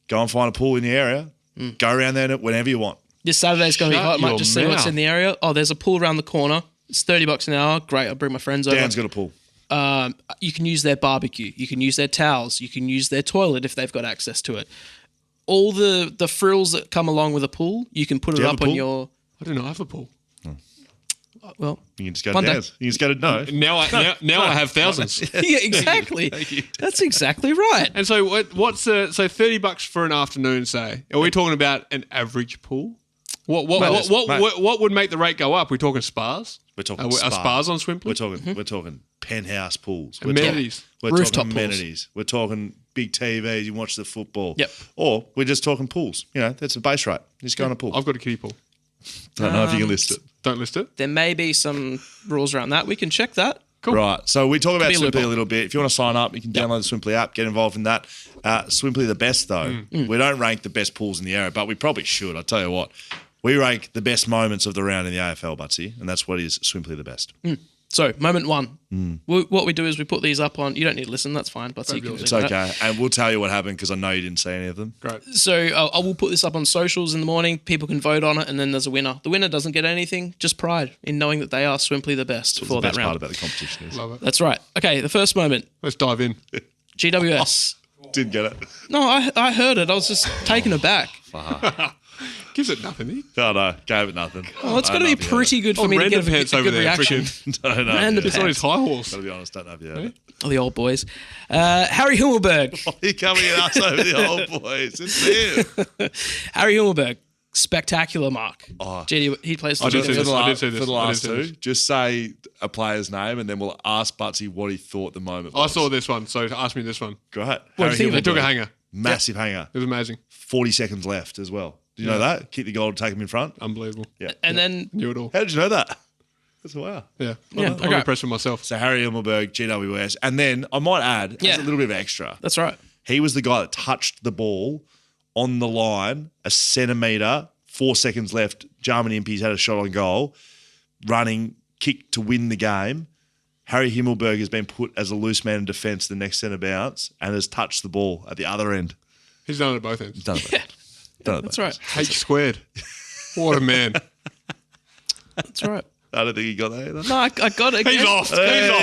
Go and find a pool in the area. Go around there whenever you want. This Saturday's going to be Shut hot. Might your just see what's mouth. in the area. Oh, there's a pool around the corner. It's $30 an hour. Great. I'll bring my friends over. Dan's got a pool. You can use their barbecue. You can use their towels. You can use their toilet if they've got access to it. All the frills that come along with a pool, you can put Do it you have up a on pool? your. I do not have a pool. Well, You can just go One to day. Dan's. You can just go to no. Now I have thousands. yeah, exactly. That's exactly right. And so what's so $30 for an afternoon? Say, are we talking about an average pool? What would make the rate go up? We're talking spas. We're talking Are spa. spas on Swimply? We're talking penthouse pools. Amenities. We're Rooftop talking pools. amenities. We're talking big TVs. You watch the football. Yep. Or we're just talking pools. You know, that's a base rate. You just go on a pool. I've got a kiddie pool. Don't know if you can list it. Don't list it. There may be some rules around that. We can check that. Cool. Right. So we talk about Be a Swimply loophole. a little bit. If you want to sign up, you can download the Swimply app, get involved in that. Swimply the best, though. We don't rank the best pools in the area, but we probably should. I tell you what. We rank the best moments of the round in the AFL, Butsy, and that's what is Swimply the best. So, moment one. What we do is we put these up on. You don't need to listen. That's fine. But so you can It's do that. okay. And we'll tell you what happened because I know you didn't see any of them. Great. So I will put this up on socials in the morning. People can vote on it, and then there's a winner. The winner doesn't get anything, just pride in knowing that they are Swimply the best That's for the that best part round. about the competition is. Love it. That's right. Okay, the first moment. Let's dive in. GWS. Didn't get it. No, I heard it. I was just taken aback. Gives it nothing. Eh? Oh, no. Gave it nothing. Oh, it's got to be pretty good for Oh, me to get random a pants good over there, reaction. freaking- No, no. Random It's on his high horse. Gotta be honest, don't know if you heard it. Oh, the old boys. Harry Himmelberg. You're coming at us over the old boys. It's him. Harry Himmelberg. spectacular mark. Oh. GD, he plays for I did GWS. see this. I did see For this. the I did last see two, this. just say a player's name and then we'll ask Butsy what he thought the moment I was. saw this one, so ask me this one. Great. What do you Harry think of He took a Himmelberg, hanger. massive hanger. It was amazing. 40 seconds left as well. Did you know that? Keep the goal to take him in front. Unbelievable. Yeah. And then Knew it all. How did you know that? That's wow. Yeah. Yeah, I'm okay. impressed with myself. So Harry Himmelberg, GWS. And then I might add, Yeah. as a little bit of extra, that's right. he was the guy that touched the ball on the line, a centimetre, 4 seconds left. Jarman Impies had a shot on goal, running, kick to win the game. Harry Himmelberg has been put as a loose man in defence the next centre bounce and has touched the ball at the other end. He's done it at both ends. Done it. Done it. That's right. H squared. What a man. That's right. I don't think he got that either. No, I got it. He's again. off.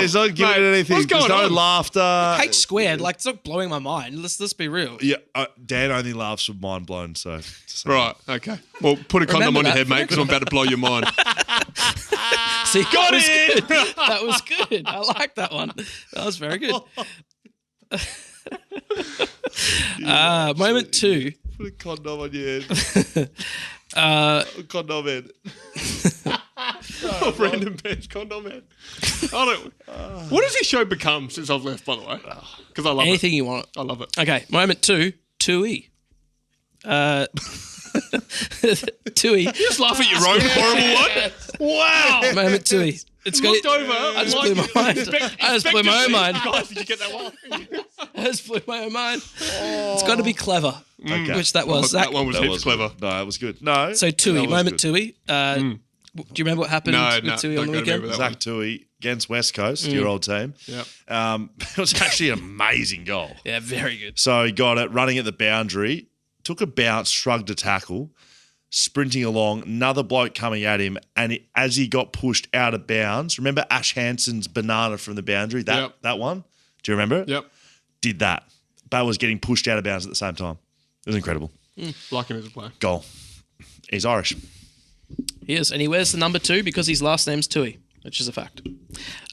He's not giving Mate, it anything. What's going There's no on? laughter. H squared, like it's not blowing my mind. Let's be real. Yeah, Dan only laughs with mind blown. So Right. Okay. Well, put a condom Remember on your that head, for mate, because I'm about to blow your mind. See, Got that was it! good. That was good. I like that one. That was very good. Moment 2. Put a condom on your head. Condom head. Random bench condom man. I don't. What has his show become since I've left? By the way, because I love Anything you want. it. I love it. Okay, moment 2. Tui. Tui. Just laugh at your own horrible one. Wow. Moment 2. It's Looked got. over. I just blew my mind. I just blew my own mind. Guys, did you get that one? I just blew my own mind. It's got to be clever. Okay. Which that was. That one was That heaps was clever. Good. No, that was good. No. So Tui, that was moment good. Tui. Do you remember what happened No, with Tui on don't the go to me weekend? with that one. Zach Tui against West Coast, your old team. Yep. It was actually an amazing goal. Yeah, very good. So he got it running at the boundary, took a bounce, shrugged a tackle, sprinting along, another bloke coming at him, and as he got pushed out of bounds, remember Ash Hansen's banana from the boundary, that one? Do you remember it? Yep. Did that. But was getting pushed out of bounds at the same time. It was incredible. Like him as a player. Goal. He's Irish. He is, and he wears the number 2 because his last name's Tui, which is a fact.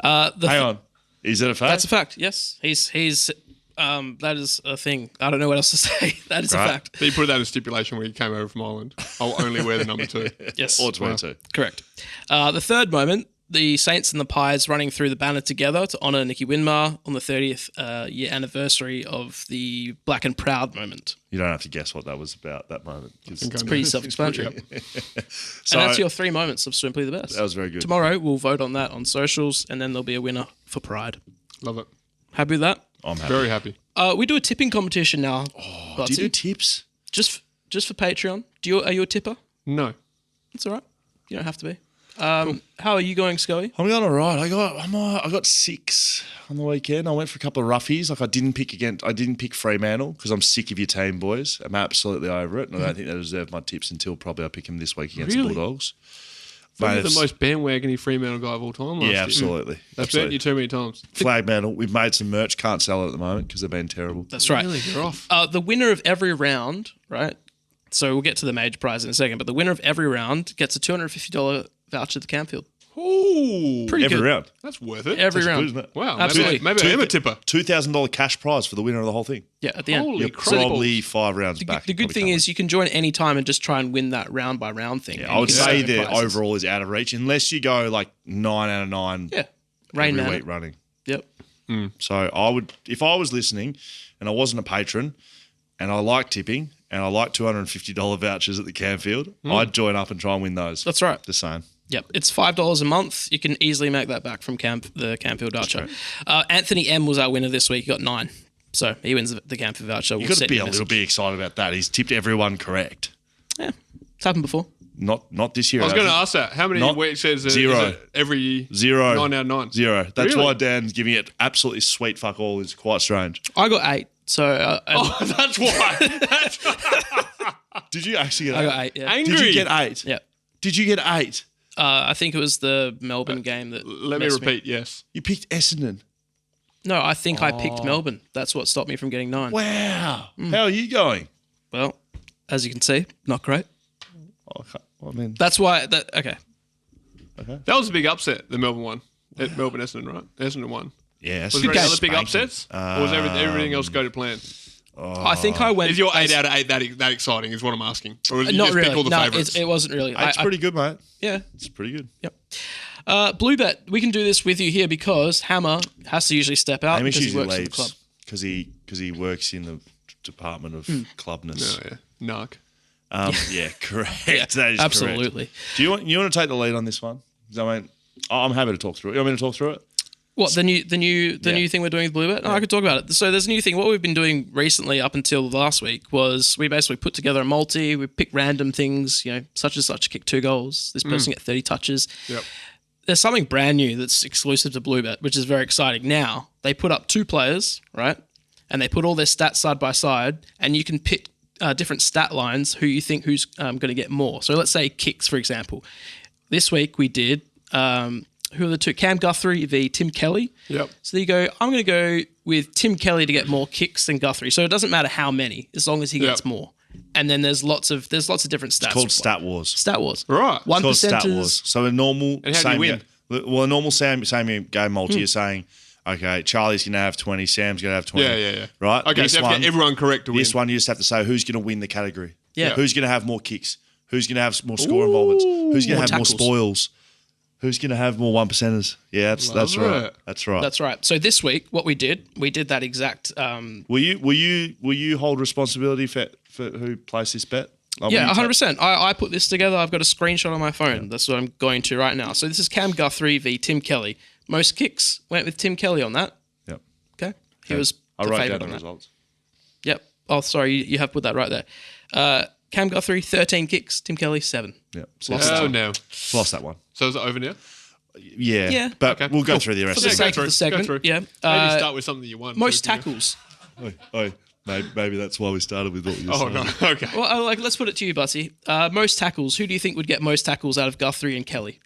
Hang on. Is that a fact? That's a fact. Yes, he's. That is a thing. I don't know what else to say. That is a Right. fact. But he put that in stipulation when he came over from Ireland. I'll only wear the number 2. Yes, Or 22. correct. The third moment, the Saints and the Pies running through the banner together to honour Nicky Winmar on the 30th year anniversary of the Black and Proud moment. You don't have to guess what that was about, that moment. It's pretty self-explanatory. Yep. So, And that's your 3 moments of Swimply the Best. that was very good. Tomorrow we'll vote on that on socials, and then there'll be a winner for Pride. Love it. Happy with that? I'm happy. Very happy. We do a tipping competition now. Do you Butsy. do tips? Just for Patreon. Are you a tipper? No. It's all right. You don't have to be. How are you going, Scully? I'm going all right. I got 6 on the weekend. I went for a couple of roughies. Like I didn't pick Fremantle because I'm sick of your team, boys. I'm absolutely over it, and I don't think they deserve my tips until probably I pick them this week against Really? the Bulldogs. You're Mate, the most bandwagony Fremantle guy of all time. Last yeah, year. absolutely. That's bet you too many times. Flag mantle. We've made some merch. Can't sell it at the moment because they've been terrible. That's right. Really, you're off. The winner of every round, right? So we'll get to the major prize in a second, but the winner of every round gets a $250 voucher to Campfield. Ooh, Pretty Every good. round. that's worth it. Every That's round. good, isn't it? Wow, Absolutely. maybe I am a tipper. $2,000 cash prize for the winner of the whole thing. Yeah, at the end. Holy Yep. crap. Probably 5 rounds back. The good Probably thing coming. is you can join any time and just try and win that round by round thing. And I you would can say save the prizes. overall is out of reach unless you go like 9 out of 9 Yeah. Rain every Man. week running. Yep. So I would, if I was listening and I wasn't a patron and I like tipping and I like $250 vouchers at the Campfield, I'd join up and try and win those. That's right. Just saying. Yep, it's $5 a month. You can easily make that back from the Campfield voucher. Anthony M was our winner this week. He got 9, so he wins the Campfield voucher. You've got to be a little bit excited about that. He's tipped everyone correct. Yeah, it's happened before. Not this year. I was going to hasn't ask that. How many Not weeks is it? zero. Is it every 0. 9 out of 9? 0. That's Really? why Dan's giving it absolutely sweet fuck all. Is quite strange. I got 8, so Oh, that's why. That's Did you actually get I 8? got 8. Yeah, angry. Did you get 8? yeah. Did you get 8? I think it was the Melbourne game that. Let me messed repeat. Yes. You picked Essendon. No, I think I picked Melbourne. That's what stopped me from getting 9. Wow. How are you going? Well, as you can see, not great. Okay. I mean, That's why. Okay. That was a big upset. The Melbourne one. Melbourne Essendon, right? Essendon won. yeah. Was there any other big Spanking. upsets, or was everything else go to plan? I think I went. Is your 8 out of 8 that exciting? Is what I'm asking, or is you Not just pick really. all the No, favourites? it wasn't really. It's pretty good, mate. Yeah. It's pretty good. Yep. BlueBet, we can do this with you here because Hammer has to usually step out Hamish because he usually works at the club. leaves because he works in the department of clubness. Oh, yeah. Narc. Yeah, correct. That is Absolutely. correct. Do you want to take the lead on this one? 'Cause I mean, I'm happy to talk through it. You want me to talk through it? What, the new thing we're doing with BlueBet? Oh, I could talk about it. So there's a new thing. What we've been doing recently up until last week was we basically put together a multi. We pick random things, such and such kick 2 goals. This person get 30 touches. Yep. There's something brand new that's exclusive to BlueBet, which is very exciting. Now, they put up 2 players, right? And they put all their stats side by side, and you can pick different stat lines who you think who's going to get more. So let's say kicks, for example. This week we did, who are the 2? Cam Guthrie v. Tim Kelly. Yep. So there you go. I'm going to go with Tim Kelly to get more kicks than Guthrie. So it doesn't matter how many, as long as he gets more. And then there's lots of different stats. It's called Stat Wars. Stat Wars. Right. One It's called Stat percenters. Wars. So a normal And how do you same win? Well, a normal same game multi, you're saying, okay, Charlie's going to have 20, Sam's going to have 20. Yeah. Right? Okay, This so you have to get everyone correct to win. This one, you just have to say who's going to win the category. Yeah. Who's going to have more kicks? Who's going to have more score involvements? Who's going to More have tackles. more spoils? Who's going to have more 1%ers? Yeah, that's Love right. it. That's right. That's right. So this week, what we did that exact. Will you hold responsibility for who placed this bet? Like, Yeah, will you 100%. I put this together. I've got a screenshot on my phone. That's what I'm going to right now. So this is Cam Guthrie v. Tim Kelly. Most kicks went with Tim Kelly on that. Yep. Okay. He was I the wrote favourite down on the that. results. Yep. Oh, sorry. You have put that right there. Cam Guthrie, 13 kicks. Tim Kelly, 7. Yep. So Lost Oh, that. no. lost that one. So is it over now? Yeah. Yeah. But Okay. we'll go through the rest For the of it. sake of through, the go segment, through. yeah. Maybe start with something you won. Most So you can tackles. Maybe that's why we started with what you go- Oh, saying. no. Okay. Well, let's put it to you, Bussy. Most tackles. Who do you think would get most tackles out of Guthrie and Kelly?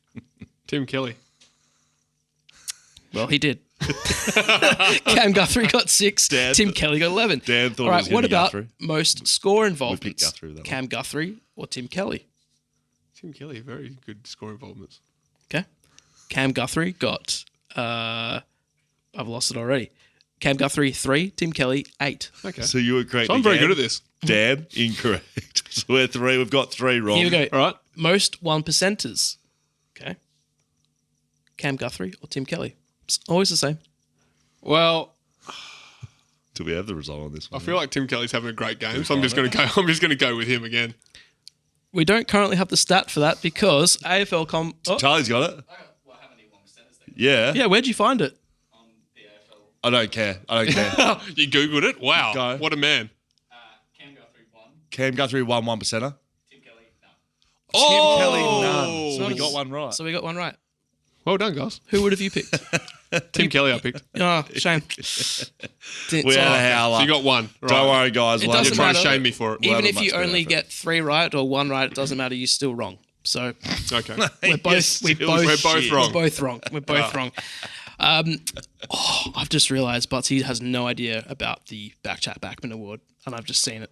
Tim Kelly. Well, he did. Cam Guthrie got 6. Dan- Tim Kelly got 11. Dan thought All it right, was gonna what be about Guthrie. most score involvements? Guthrie with that Cam Guthrie or Tim Kelly? Tim Kelly, very good score involvements. Okay. Cam Guthrie got. I've lost it already. Cam Guthrie 3. Tim Kelly 8. Okay. So you were correct. So I'm very again. good at this. Dan, incorrect. So we're 3. We've got 3 wrong. Here we go. All right. Most 1%ers. Okay. Cam Guthrie or Tim Kelly? It's always the same. Well, Do we have the result on this I one? feel like Tim Kelly's having a great game, so I'm just going to go. I'm just going to go with him again. We don't currently have the stat for that because AFL. Charlie's got it. Yeah. Yeah, where'd you find it? I don't care. You googled it. Wow, Go. what a man! Cam Guthrie won 1%er. Oh, Kelly, none. So we Nice. got one right. So we got one right. well done, guys. Who would have you picked? Tim Kelly, I picked. Oh, shame. We had a howler. So you got one. Right. Don't worry, guys. It We'll have doesn't a Trying much- to matter. shame me for it. We'll have Even a if much you better only effort. get 3 right or 1 right, it doesn't matter. You're still wrong. So Okay. we're both We're both wrong. We're both wrong. We're both wrong. I've just realised Butsy has no idea about the BackChat Backman Award, and I've just seen it.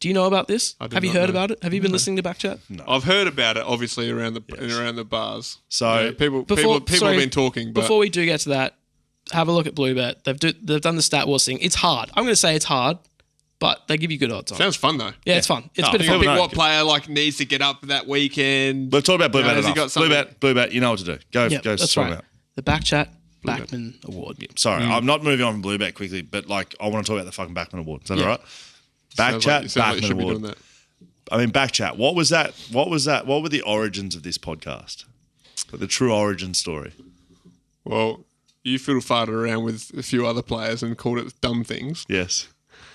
Do you know about this? I do Have you not heard know. about it? Have you been listening to BackChat? I've heard about it, obviously, around the bars. So- Yeah, people Before- have sorry, been talking. But Before we do get to that, have a look at BlueBet. They've done the Stat Wars thing. It's hard. I'm going to say it's hard, but they give you good odds on it. sounds fun though. Yeah, it's fun. It's a bit of You fun. pick no. what player needs to get up that weekend. We've talked about BlueBet has he enough. got something- BlueBet, you know what to do. Go Yeah, that's sort it right. out. The BackChat Backman Award. Sorry, I'm not moving on from BlueBet quickly, but I want to talk about the fucking Backman Award. Is that all right? Sounds BackChat like you Backman should be Award. doing that. I mean, BackChat. What was that? What were the origins of this podcast? The true origin story. Well, you fiddle-farted around with a few other players and called it dumb things. Yes,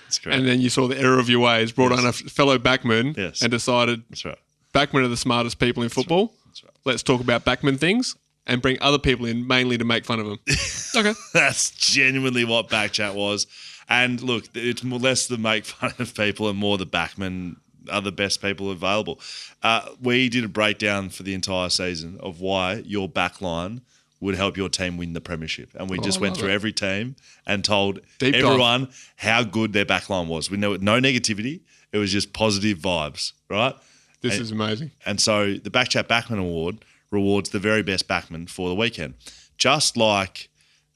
that's correct. And then you saw the error of your ways, brought on a fellow backman Yes. and decided that's right. backmen are the smartest people in football. That's right. Let's talk about backman things and bring other people in mainly to make fun of them. Okay. That's genuinely what BackChat was. And look, it's more less the make fun of people and more the backmen are the best people available. We did a breakdown for the entire season of why your backline would help your team win the premiership. And we just went love through it. every team and told Deep dive. everyone how good their backline was. We know no negativity. It was just positive vibes, right? This is amazing. And so the BackChat Backman Award rewards the very best backman for the weekend. Just like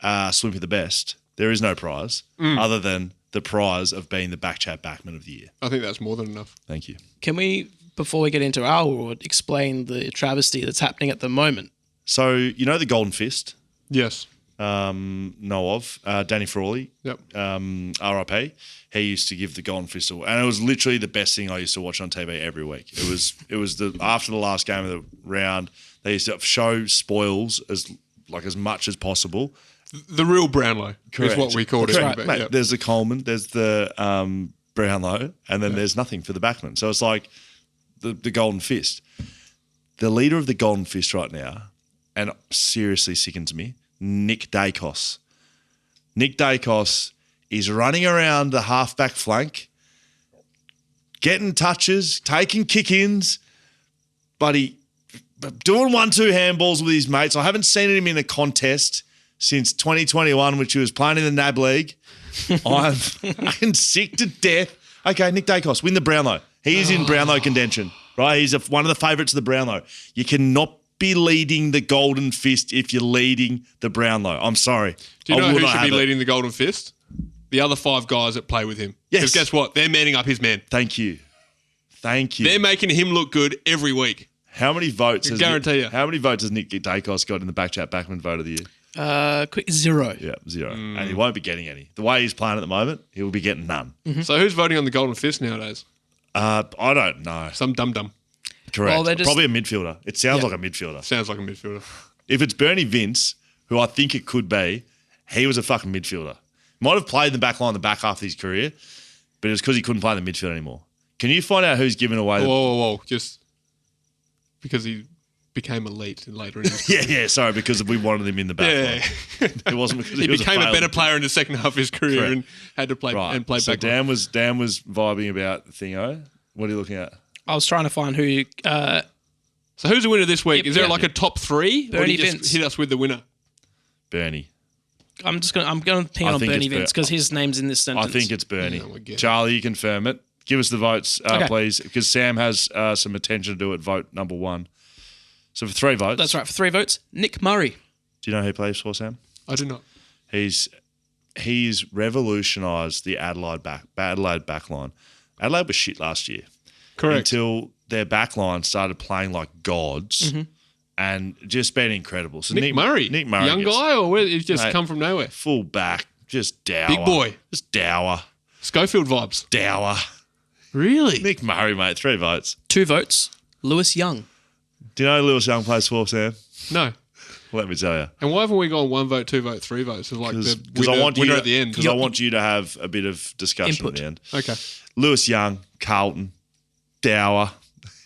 Swimply the Best, there is no prize other than the prize of being the BackChat Backman of the Year. I think that's more than enough. Thank you. Can we, before we get into our award, explain the travesty that's happening at the moment? So, you know the Golden Fist? Yes. Know of. Danny Frawley. Yep. RIP. He used to give the Golden Fist award. And it was literally the best thing I used to watch on TV every week. It was after the last game of the round, they used to show spoils as much as possible. The real Brownlow is what we called it. Correct. Mate, Yep. there's the Coleman, there's the Brownlow, and then there's nothing for the backman. So it's like the Golden Fist. The leader of the Golden Fist right now, and seriously sickens me, Nick Dacos. Nick Dacos is running around the halfback flank, getting touches, taking kick-ins, but he doing 1-2 handballs with his mates. I haven't seen him in a contest since 2021, which he was playing in the NAB League. I'm fucking sick to death. Okay, Nick Dacos, win the Brownlow. He is in Brownlow contention, right? He's one of the favourites of the Brownlow. You cannot be leading the Golden Fist if you're leading the Brownlow. I'm sorry. Do you know who should be leading the Golden Fist? The other 5 guys that play with him. Yes. Because guess what? They're manning up his man. Thank you. They're making him look good every week. How many votes? I guarantee you. How many votes has Nick Dacos got in the BackChat Backman vote of the year? Quick 0. Yeah, 0. And he won't be getting any. The way he's playing at the moment, he will be getting none. So who's voting on the Golden Fist nowadays? I don't know. Some dum-dum. Correct. Well, Probably a midfielder. It sounds like a midfielder. Sounds like a midfielder. If it's Bernie Vince, who I think it could be, he was a fucking midfielder. Might have played in the back line the back half of his career, but it was because he couldn't play in the midfield anymore. Can you find out who's giving away Whoa. Just because he became elite later in his career. Yeah, sorry, because we wanted him in the back line. It wasn't because he was became a better failed. player in the second half of his career Correct. and had to play Right. and play So back. Dan was vibing about Thingo. What are you looking at? I was trying to find who. So who's the winner this week? Yep, Is there yeah. like a top 3? Or Bernie do you just Vince. hit us with the winner? Bernie. I'm going to ping I on think Bernie it's Vince because his name's in this sentence. I think it's Bernie. Yeah, we get it. Charlie, you confirm it. Give us the votes, Okay. please, because Sam has some attention to do at vote number 1. So for 3 votes. That's right. For 3 votes, Nick Murray. Do you know who he plays for, Sam? I do not. He's revolutionised the Adelaide backline. Adelaide was shit last year. Correct. Until their backline started playing like gods and just been incredible. So Nick Murray. Nick Murray. Young gets guy or where he's just Mate. come from nowhere? Full back, just dour. Big boy. Just dour. Schofield vibes. Dour. Really? Nick Murray, mate, 3 votes. 2 votes, Lewis Young. Do you know who Lewis Young plays for, Sam? No. Let me tell you. And why haven't we gone 1 vote, 2 vote, 3 votes? It's like the Because I want you winner to, at the end. Because I want you to have a bit of discussion Input. at the end. Okay. Lewis Young, Carlton, dour.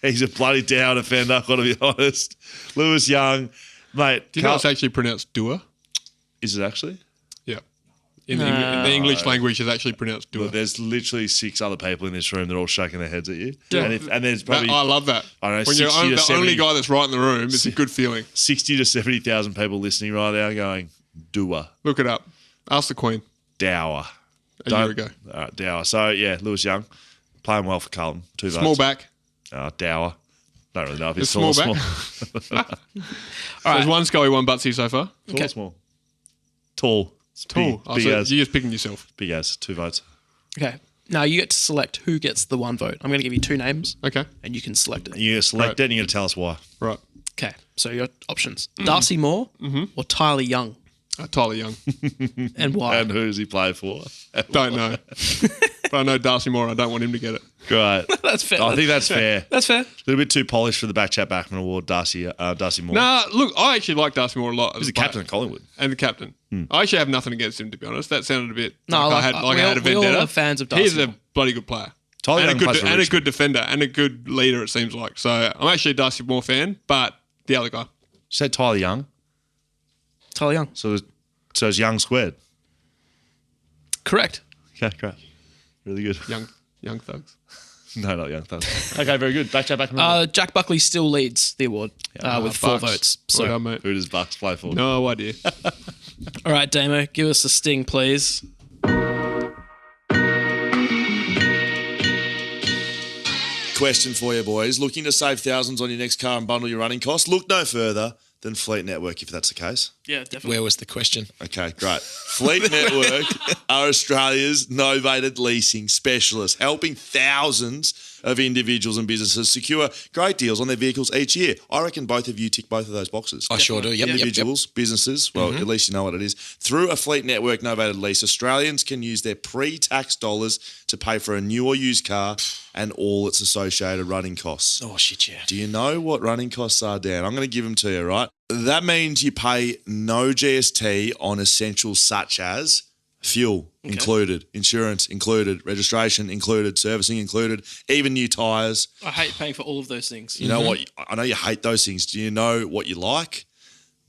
He's a bloody dour defender, I've got to be honest. Lewis Young, mate. Do you know it's actually pronounced doer? Is it actually? Yeah. In the English language, it's actually pronounced doer. Well, there's literally 6 other people in this room that are all shaking their heads at you. Yeah. And there's probably I love that. I don't know, when you're 60 to the 70 only guy that's right in the room, it's a good feeling. 60 to 70,000 people listening right now going, doer, Look it up. Ask the Queen dour. a year ago. All right, dour. So, yeah, Lewis Young, playing well for Carlton. 2 votes. Small back. Dour. Don't really know if he's It's tall or small small. back. So there's 1 Scully, 1 Butsy so far. Tall or small? Tall. It's Cool. Big, So as. you're just picking yourself. Big as. 2 votes. Okay. Now you get to select who gets the 1 vote. I'm going to give you 2 names Okay. and you can select it. You select it and you're going to tell us why. Right. Okay. So your options: Darcy Moore or Tyler Young, Tyler Young. and why? And who does he play for? Don't know. But I know Darcy Moore. I don't want him to get it. Great. That's fair. I think that's fair. That's fair. A little bit too polished for the BackChat Backman Award, Darcy Moore. Nah, look, I actually like Darcy Moore a lot. He's the captain of Collingwood. And the captain. I actually have nothing against him, to be honest. That sounded a bit No, like I had a we all vendetta. are fans of Darcy He's a Moore. bloody good player. Tyler And Young a plays for good Richmond. defender and a good leader, it seems like. So I'm actually a Darcy Moore fan, but the other guy. You said Tyler Young, Tyler Young. so it's Young squared. Correct. Okay, great. Really good. Young thugs. No, not Young. Okay, very good. BackChat Backman. Jack Buckley still leads the award with 4 Bucks. votes. Well So, done, mate. Who does Bucks play for? No idea. all right, Damo, give us a sting, please. Question for you, boys. Looking to save thousands on your next car and bundle your running costs? Look no further than Fleet Network, if that's the case. Yeah, definitely. Where was the question? Okay, great. Fleet Network are Australia's novated leasing specialists, helping thousands of individuals and businesses secure great deals on their vehicles each year. I reckon both of you tick both of those boxes. I sure do. Yep, Individuals, businesses, well, at least you know what it is. Through a Fleet Network novated lease, Australians can use their pre-tax dollars to pay for a new or used car and all its associated running costs. Oh, shit, yeah. Do you know what running costs are, Dan? I'm going to give them to you, right? That means you pay no GST on essentials such as fuel included, insurance included, registration included, servicing included, even new tyres. I hate paying for all of those things. You know what? I know you hate those things. Do you know what you like?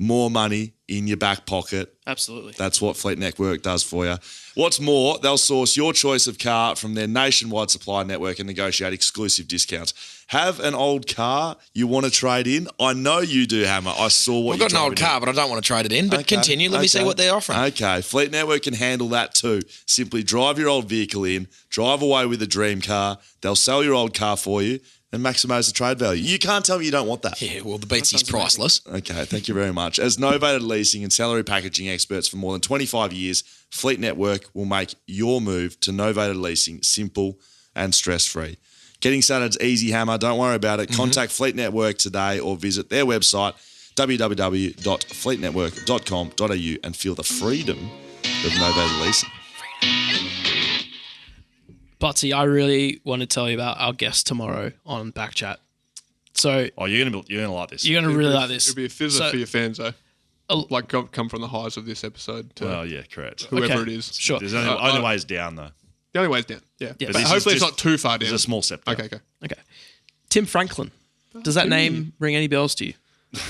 More money in your back pocket. Absolutely. That's what Fleet Network does for you. What's more, they'll source your choice of car from their nationwide supply network and negotiate exclusive discounts. Have an old car you want to trade in? I know you do, Hammer. I saw what I've you're got an old car, but I don't want to trade it in. But continue. Let me see what they're offering. Okay. Fleet Network can handle that too. Simply drive your old vehicle in, drive away with a dream car. They'll sell your old car for you and maximise the trade value. You can't tell me you don't want that. Yeah, well, the Beatsy's priceless. Okay, thank you very much. As novated leasing and salary packaging experts for more than 25 years, Fleet Network will make your move to novated leasing simple and stress-free. Getting started is easy, Hammer. Don't worry about it. Contact Fleet Network today or visit their website, www.fleetnetwork.com.au, and feel the freedom of novated leasing. Butsy, I really want to tell you about our guest tomorrow on BackChat. So, you're gonna like this. You're gonna really like this. It'll be a fizzer for your fans, though. Like come from the highs of this episode to Well, yeah, correct. whoever it is. Sure. There's only ways down though. The only way is down. Yeah. Yeah. But This is hopefully it's just- not too far down. There's a small step down. Okay. Okay. Tim Franklin. Does that name ring any bells to you?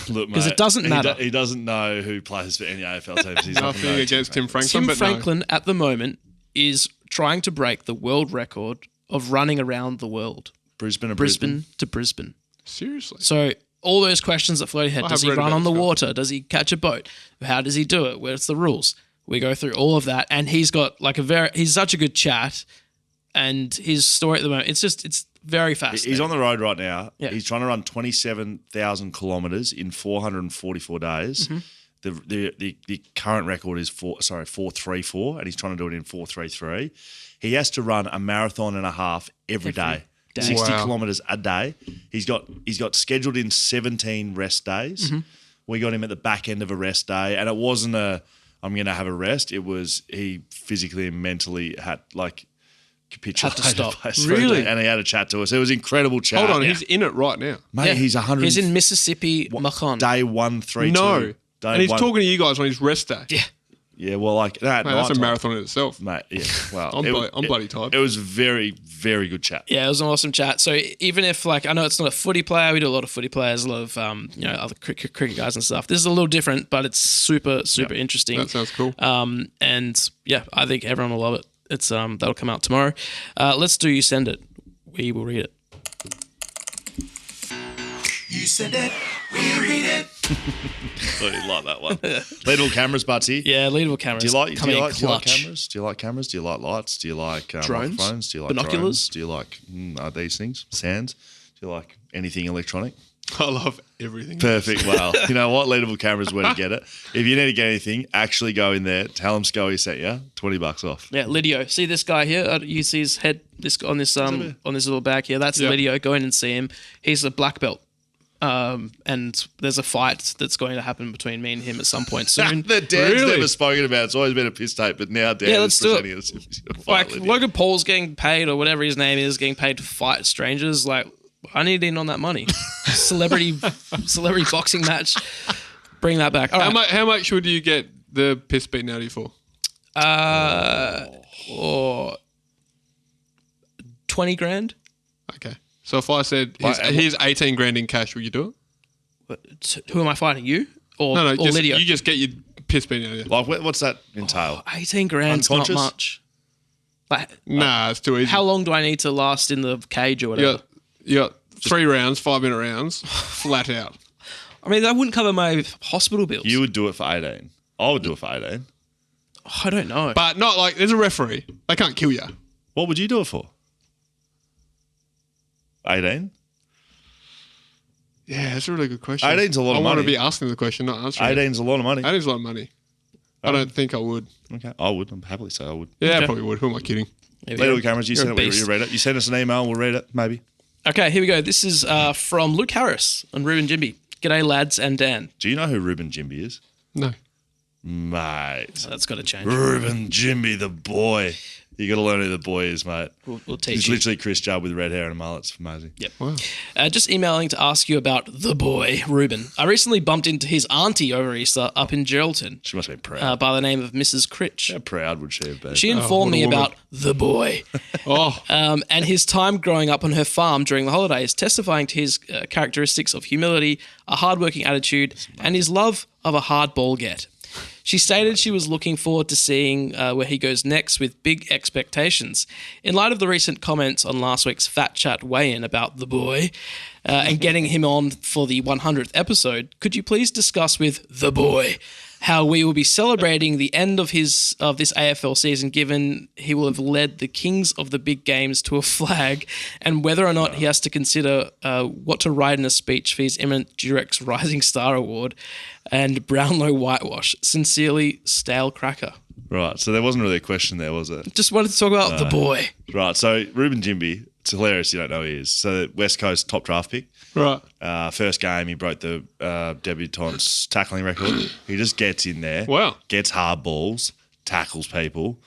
Look, 'Cause it doesn't matter. He doesn't know who plays for any AFL teams. He's not Nothing gonna know against Tim Franklin, Tim but Franklin at the moment is trying to break the world record of running around the world. Brisbane. To Brisbane. no. Seriously. So all those questions that float ahead. Does have he read run about on the this guy. water? Does he catch a boat? How does he do it? Where's the rules? We go through all of that, and he's got like he's such a good chat, and his story at the moment, it's very fascinating. He's on the road right now. Yeah. He's trying to run 27,000 kilometres in 444 days. The current record is 434, and he's trying to do it in 433. He has to run a marathon and a half every day. 60 Wow. kilometres a day. He's got scheduled in 17 rest days. We got him at the back end of a rest day, and it wasn't I'm going to have a rest. It was he physically and mentally had capitulated. Had to stop. basically. Really? And he had a chat to us. It was incredible chat. Hold on, he's in it right now. Mate, Yeah. he's 100. He's in Mississippi, Macon. Day 132. No. Day And he's one- talking to you guys on his rest day. Yeah. Yeah, well, like that. Mate, that's a marathon in itself. mate. Yeah, well, I'm bloody tired. It was very, very good chat. Yeah, it was an awesome chat. So even if I know it's not a footy player, we do a lot of footy players, a lot of other cricket guys and stuff. This is a little different, but it's super interesting. That sounds cool. And yeah, I think everyone will love it. It's that'll come out tomorrow. Let's do You Send It. We will read it. You send it, we read it. Thought you'd like that one. Leadable cameras, Butsy. Yeah, leadable cameras. Do you like coming in cameras? clutch. Do you like cameras? Do you like lights? Do you like Drones? microphones? Do you like Binoculars? drones? Do you like these things? Sounds? Do you like anything electronic? I love everything. Perfect. Well, you know what? Leadable cameras where to get it. If you need to get anything, actually go in there. Tell them Scully sent you $20 off. Yeah, Lydio. See this guy here? You see his head on this little bag here. That's Yeah. Lydio. Go in and see him. He's a black belt. And there's a fight that's going to happen between me and him at some point soon. That Dan's never spoken about. It's always been a piss tape, but now Dan let's is do it. presenting us. If he's gonna fight Like Lydia. Logan Paul's getting paid, or whatever his name is, getting paid to fight strangers. Like, I need in on that money. Celebrity boxing match. Bring that back. All right. How much would you get the piss beaten out of you for? Or 20 grand. Okay. So if I said here's 18 grand in cash, will you do it? Who am I fighting? You or No, or Lydia? you just get your piss beaten out of you. Like, what's that entail? 18 grand's not Unconscious? much. Like, Nah, it's too easy. how long do I need to last in the cage or whatever? You got 3 rounds, 5-minute rounds, flat out. I mean, that wouldn't cover my hospital bills. You would do it for 18. I would do it for 18. I don't know. But not like there's a referee. They can't kill you. What would you do it for? 18? Yeah, that's a really good question. 18's a lot of I want money. to be asking the question, not answering. 18's a lot of money. 18's a lot of money. I don't think I would. Okay, I would. I'm happily say I would. Yeah, Okay. I probably would. Who am I kidding? Lead the cameras. You You're send a it. beast. You read it. You send us an email. We'll read it. Maybe. Okay, here we go. This is from Luke Harris and Ruben Jimby. G'day, lads and Dan. Do you know who Ruben Jimby is? No. Mate. That's got to change. Ruben Jimby, the boy. You got to learn who the boy is, mate. We'll teach He's you. literally Chris Judd with red hair and a mullet. It's amazing. Yep. Wow. Just emailing to ask you about the boy, Ruben. I recently bumped into his auntie over Easter up in Geraldton She must have been proud. by the name of Mrs. Critch. How proud would she have been? She informed what a me woman. about the boy Oh, and his time growing up on her farm during the holidays, testifying to his characteristics of humility, a hardworking attitude, and his love of a hard ball get. She stated she was looking forward to seeing where he goes next with big expectations. In light of the recent comments on last week's Fat Chat weigh-in about the boy and getting him on for the 100th episode, could you please discuss with the boy how we will be celebrating the end of this AFL season, given he will have led the Kings of the big games to a flag, and whether or not he has to consider what to write in a speech for his imminent Durex Rising Star Award and Brownlow Whitewash. Sincerely, Stale Cracker. Right. So there wasn't really a question there, was it? Just wanted to talk about the boy. Right. So Ruben Jimby, it's hilarious you don't know who he is. So West Coast top draft pick. right. First game, he broke the debutante's tackling record. He just gets in there, Wow. gets hard balls, tackles people,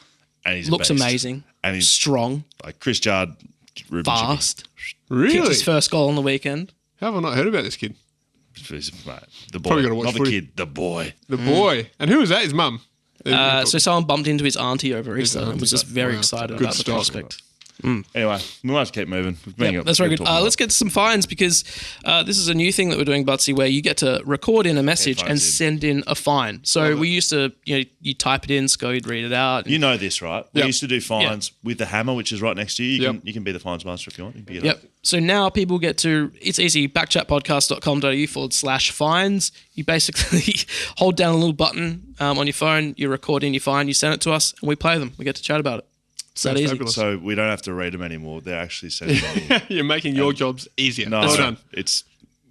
and he's Looks a beast. amazing. And he's Strong, like Chris Judd, Ruben fast. Kicked Really? his first goal on the weekend. How have I not heard about this kid? Jimby. Mate, the boy, Probably gotta watch not the footy. kid, the boy. The boy. And who was that? His mum? So someone bumped into his auntie over Easter and was just very Wow. excited Good about the stock. prospect. Anyway, we might have to keep moving. We've been Yep, that's very good. talking a lot. Let's get to some fines because this is a new thing that we're doing, Butsy, where you get to record in a message and Headphones in. send in a fine. So we used to, you type it in, Sco'd read it out. You know this, right? We Yep. used to do fines with the hammer, which is right next to you. You can be the fines master if you want. You can pick it up. Yep. So now people get to, it's easy, backchatpodcast.com.au/fines. You basically hold down a little button on your phone, you record in your fine, you send it to us, and we play them. We get to chat about it. It's that That's easy. fabulous. So we don't have to read them anymore. They're actually sending them in. You're making your jobs easier. No, Well done. it's.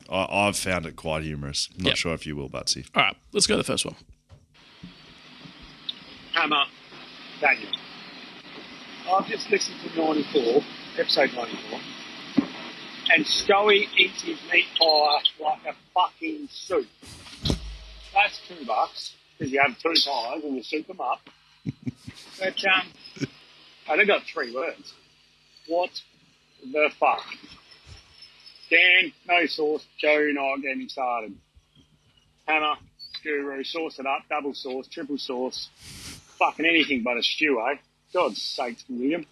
I've found it quite humorous. I'm not Yep. sure if you will, Butsy. All right, let's go to the first one. Hammer, Daniel. I've just listened to 94, episode 94, and Scully eats his meat pie like a fucking soup. That's $2 because you have 2 pies and you soup them up. But I only got 3 words. What the fuck? Dan, no sauce. Joe, not getting me started. Hammer, Guru, sauce it up, double sauce, triple sauce. Fucking anything but a stew, eh? God's sakes, William.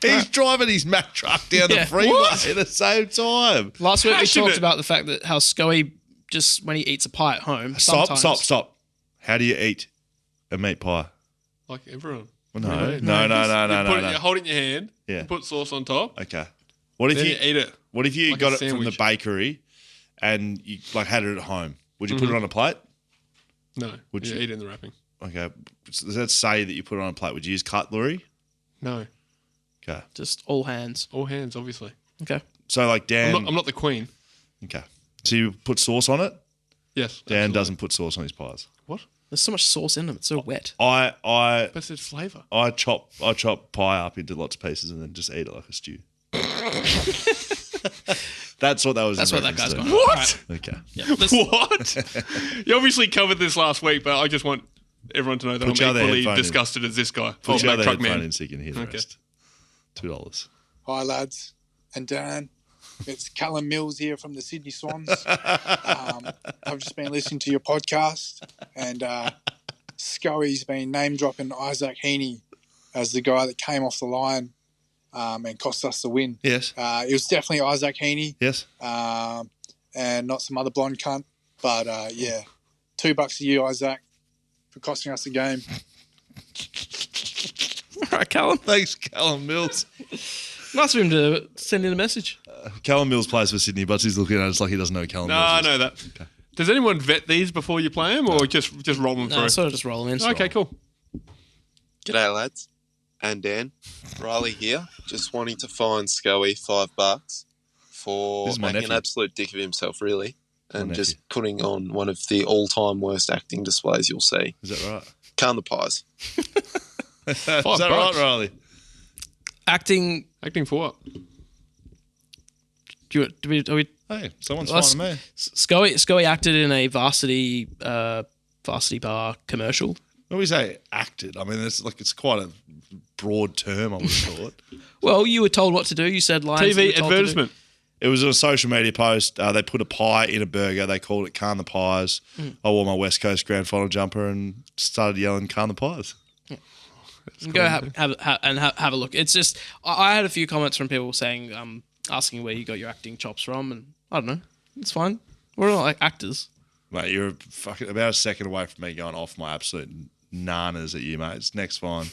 He's driving his Mack truck down Yeah. the freeway What? at the same time. Last week we Passionate. talked about the fact that how Scoey just when he eats a pie at home. Stop. sometimes- How do you eat a meat pie? Like everyone. Well, No, no. you hold it in your hand, Yeah. you put sauce on top, Okay. What if then you you eat it. What if you like a got it from the sandwich. bakery and you like had it at home? Would you put it on a plate? No. Would you you- eat it in the wrapping? Okay. Does that say that you put it on a plate? Would you use cutlery? No. Okay. Just all hands. All hands, obviously. Okay. So like Dan. I'm not the queen. Okay. So you put sauce on it. Yes. Dan absolutely. doesn't put sauce on his pies. What? There's so much sauce in them. It's so wet. I But it's flavour. chop pie up into lots of pieces and then just eat it like a stew. That's what that was. That's in what that reference guy's to. going. What? Okay. Yeah. Let's- What? You obviously covered this last week, but I just want everyone to know that Put your I'm other equally headphone in. disgusted as this guy. Put your Mack other truck headphone man. in so you can hear the Okay. rest. $2. Hi, lads and Dan. It's Callum Mills here from the Sydney Swans. I've just been listening to your podcast, and Scully's been name-dropping Isaac Heaney as the guy that came off the line and cost us the win. Yes. It was definitely Isaac Heaney Yes. and not some other blonde cunt. But, yeah, $2 to you, Isaac, for costing us the game. All right, Callum. Thanks, Callum Mills. Nice of him to send in a message. Callum Mills plays for Sydney, but he's looking at us like he doesn't know who Callum No, Mills. I is. know that. Does anyone vet these before you play them, or just roll them No, through? sort of just roll him in. Okay, cool. G'day, lads. And Dan. Riley here. Just wanting to fine Scully $5 for This is my making nephew. an absolute dick of himself, really, and nephew. just putting on one of the all-time worst acting displays you'll see. Is that right? Calm the pies. Is that $5. right, Riley? Acting. Acting for what? Do we Hey, someone's Well, finding me. Scully acted in a varsity bar commercial. When we say acted, I mean it's quite a broad term. I would have thought. Well, you were told what to do. You said lines. that you TV were told to do. advertisement. It was a social media post. They put a pie in a burger. They called it "Calm the Pies." I wore my West Coast Grand Final jumper and started yelling "Calm the Pies." Go have a look. It's just I had a few comments from people saying, asking where you got your acting chops from, and I don't know. It's fine. We're not like actors. Mate, you're fucking about a second away from me going off my absolute nanas at you, mate. It's next fine.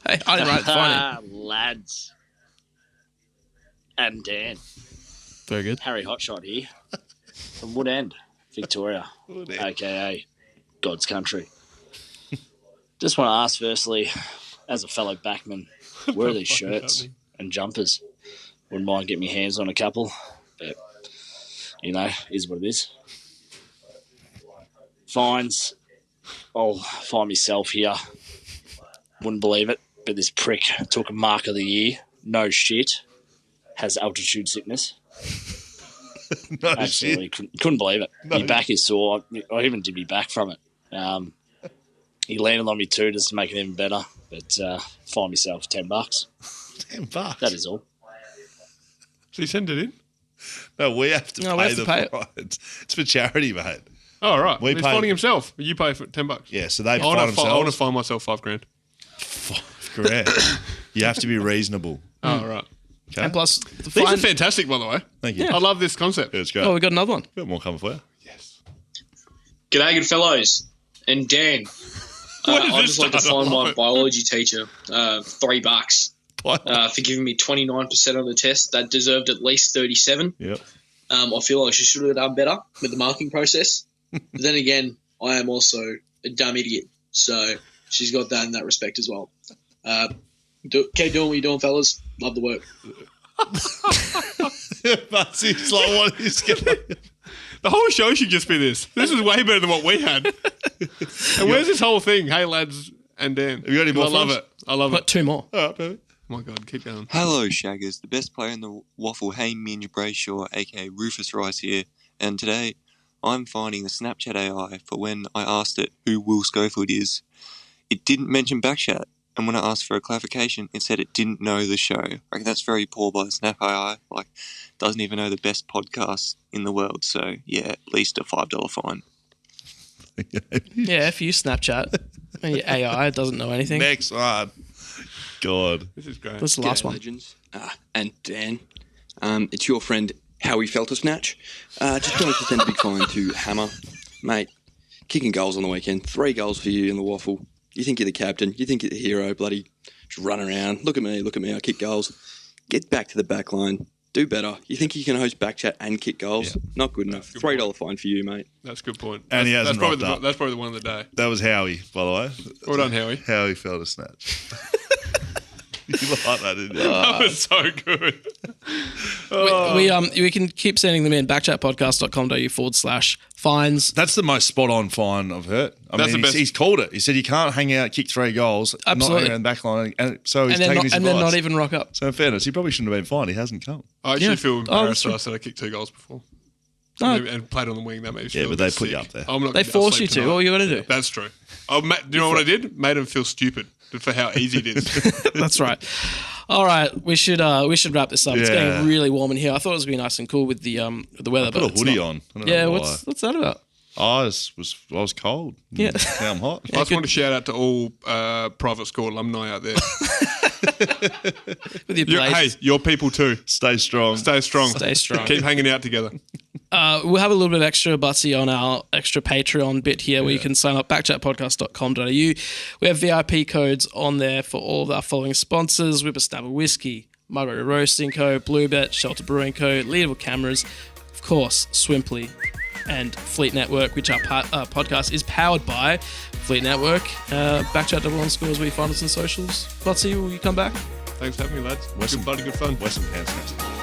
Hey, I didn't write it funny. Lads. And Dan. Very good. Harry Hotshot here from Wood End, Victoria, a.k.a. God's country. Just want to ask firstly, as a fellow backman, where are these shirts and jumpers? Wouldn't mind getting my hands on a couple, but, is what it is. Fines. I'll find myself here. Wouldn't believe it, but this prick took a mark of the year. No shit. Has altitude sickness. No Absolutely shit. couldn't believe it. My back is sore. I even did my back from it. He landed on me too just to make it even better. But find myself $10. $10. That is all. So you send it in? No, we have to No, we pay have to the pate it. fines. It's for charity, mate. Oh, right. We He's pay- finding himself. You pay for $10. Yeah, so they I fine want to themselves. find myself $5,000. Correct. You have to be reasonable. Oh, right. Okay. And plus, the These are fine. fantastic, by the way. Thank you. I love this concept. Yeah, it's great. Oh, we got another one. Got more coming for you. Yes. G'day, good fellows. And Dan, I'd just like to find my biology teacher $3 for giving me 29% on the test. That deserved at least 37. Yep. I feel like she should have done better with the marking process. But then again, I am also a dumb idiot. So she's got that in that respect as well. Keep doing what you're doing, fellas. Love the work. But it's like what is going The whole show should just be this. This is way better than what we had. And where's this whole thing? Hey, lads and Dan. Have you got any more I love films? it. I love Got it. two more. All right, baby. Oh, my God. Keep going. Hello, Shaggers. The best player in the waffle, Hamish Brayshaw, aka Rufus Rice here. And today, I'm finding the Snapchat AI for when I asked it who Will Schofield is. It didn't mention BackChat. And when I asked for a clarification, it said it didn't know the show. I reckon that's very poor by the Snap AI. Like, doesn't even know the best podcast in the world. So, yeah, at least a $5 fine. Yeah, if you Snapchat and your AI doesn't know anything. Next one. God. This is great. That's the last one. Legends. And Dan, it's your friend Howie Feltersnatch. Just wanted to send a big fine to Hammer. Mate, kicking goals on the weekend. 3 goals for you in the waffle. You think you're the captain. You think you're the hero. Bloody just run around. Look at me. I kick goals. Get back to the back line. Do better. You think you can host BackChat and kick goals? Yeah. Not good enough. $3 fine for you, mate. That's a good point. And he hasn't that's probably rocked up. That's probably the one of the day. That was Howie, by the way. Well done, Howie. Howie fell to snatch. You like that, didn't you? That was so good. We can keep sending them in. backchatpodcast.com.au/fines. That's the most spot on fine I've heard. I That's mean, the best. he's called it. He said you can't hang out, kick 3 goals, Absolutely. not hang around the back line. And so he's And taking his then advice. not even rock up. So in fairness, he probably shouldn't have been fined. He hasn't come. I actually Yeah. feel Oh, embarrassed that's that I said I kicked 2 goals before. No. And played on the wing. That made me feel Yeah, a but bit they put you sick. up there. I'm not They gonna be able force you sleep to. All you got to do. That's true. Do you know what I did? Made him feel stupid for how easy it is. That's right. All right, we should wrap this up. It's Yeah. getting really warm in here. I thought it was gonna be nice and cool with the weather. Put but a it's hoodie not. on. I don't know Yeah, why. what's that about? I was cold. Yeah. Now I'm hot. I just want to shout out to all private school alumni out there. With your Hey, blazers. your people too. Stay strong. Stay strong. Stay strong. Keep hanging out together. We'll have a little bit of extra Butsy on our extra Patreon bit here where you can sign up, backchatpodcast.com.au. We have VIP codes on there for all of our following sponsors: Whippersnapper Whisky, Margaret Roasting Co., BlueBet, Shelter Brewing Co., Leadable Cameras, of course, Swimply, and Fleet Network, which our podcast is powered by. Fleet Network. BackChat _ is where you find us on socials. Butsy, will you come back? Thanks for having me, lads. Western- Good bloody good fun. Western Pants next.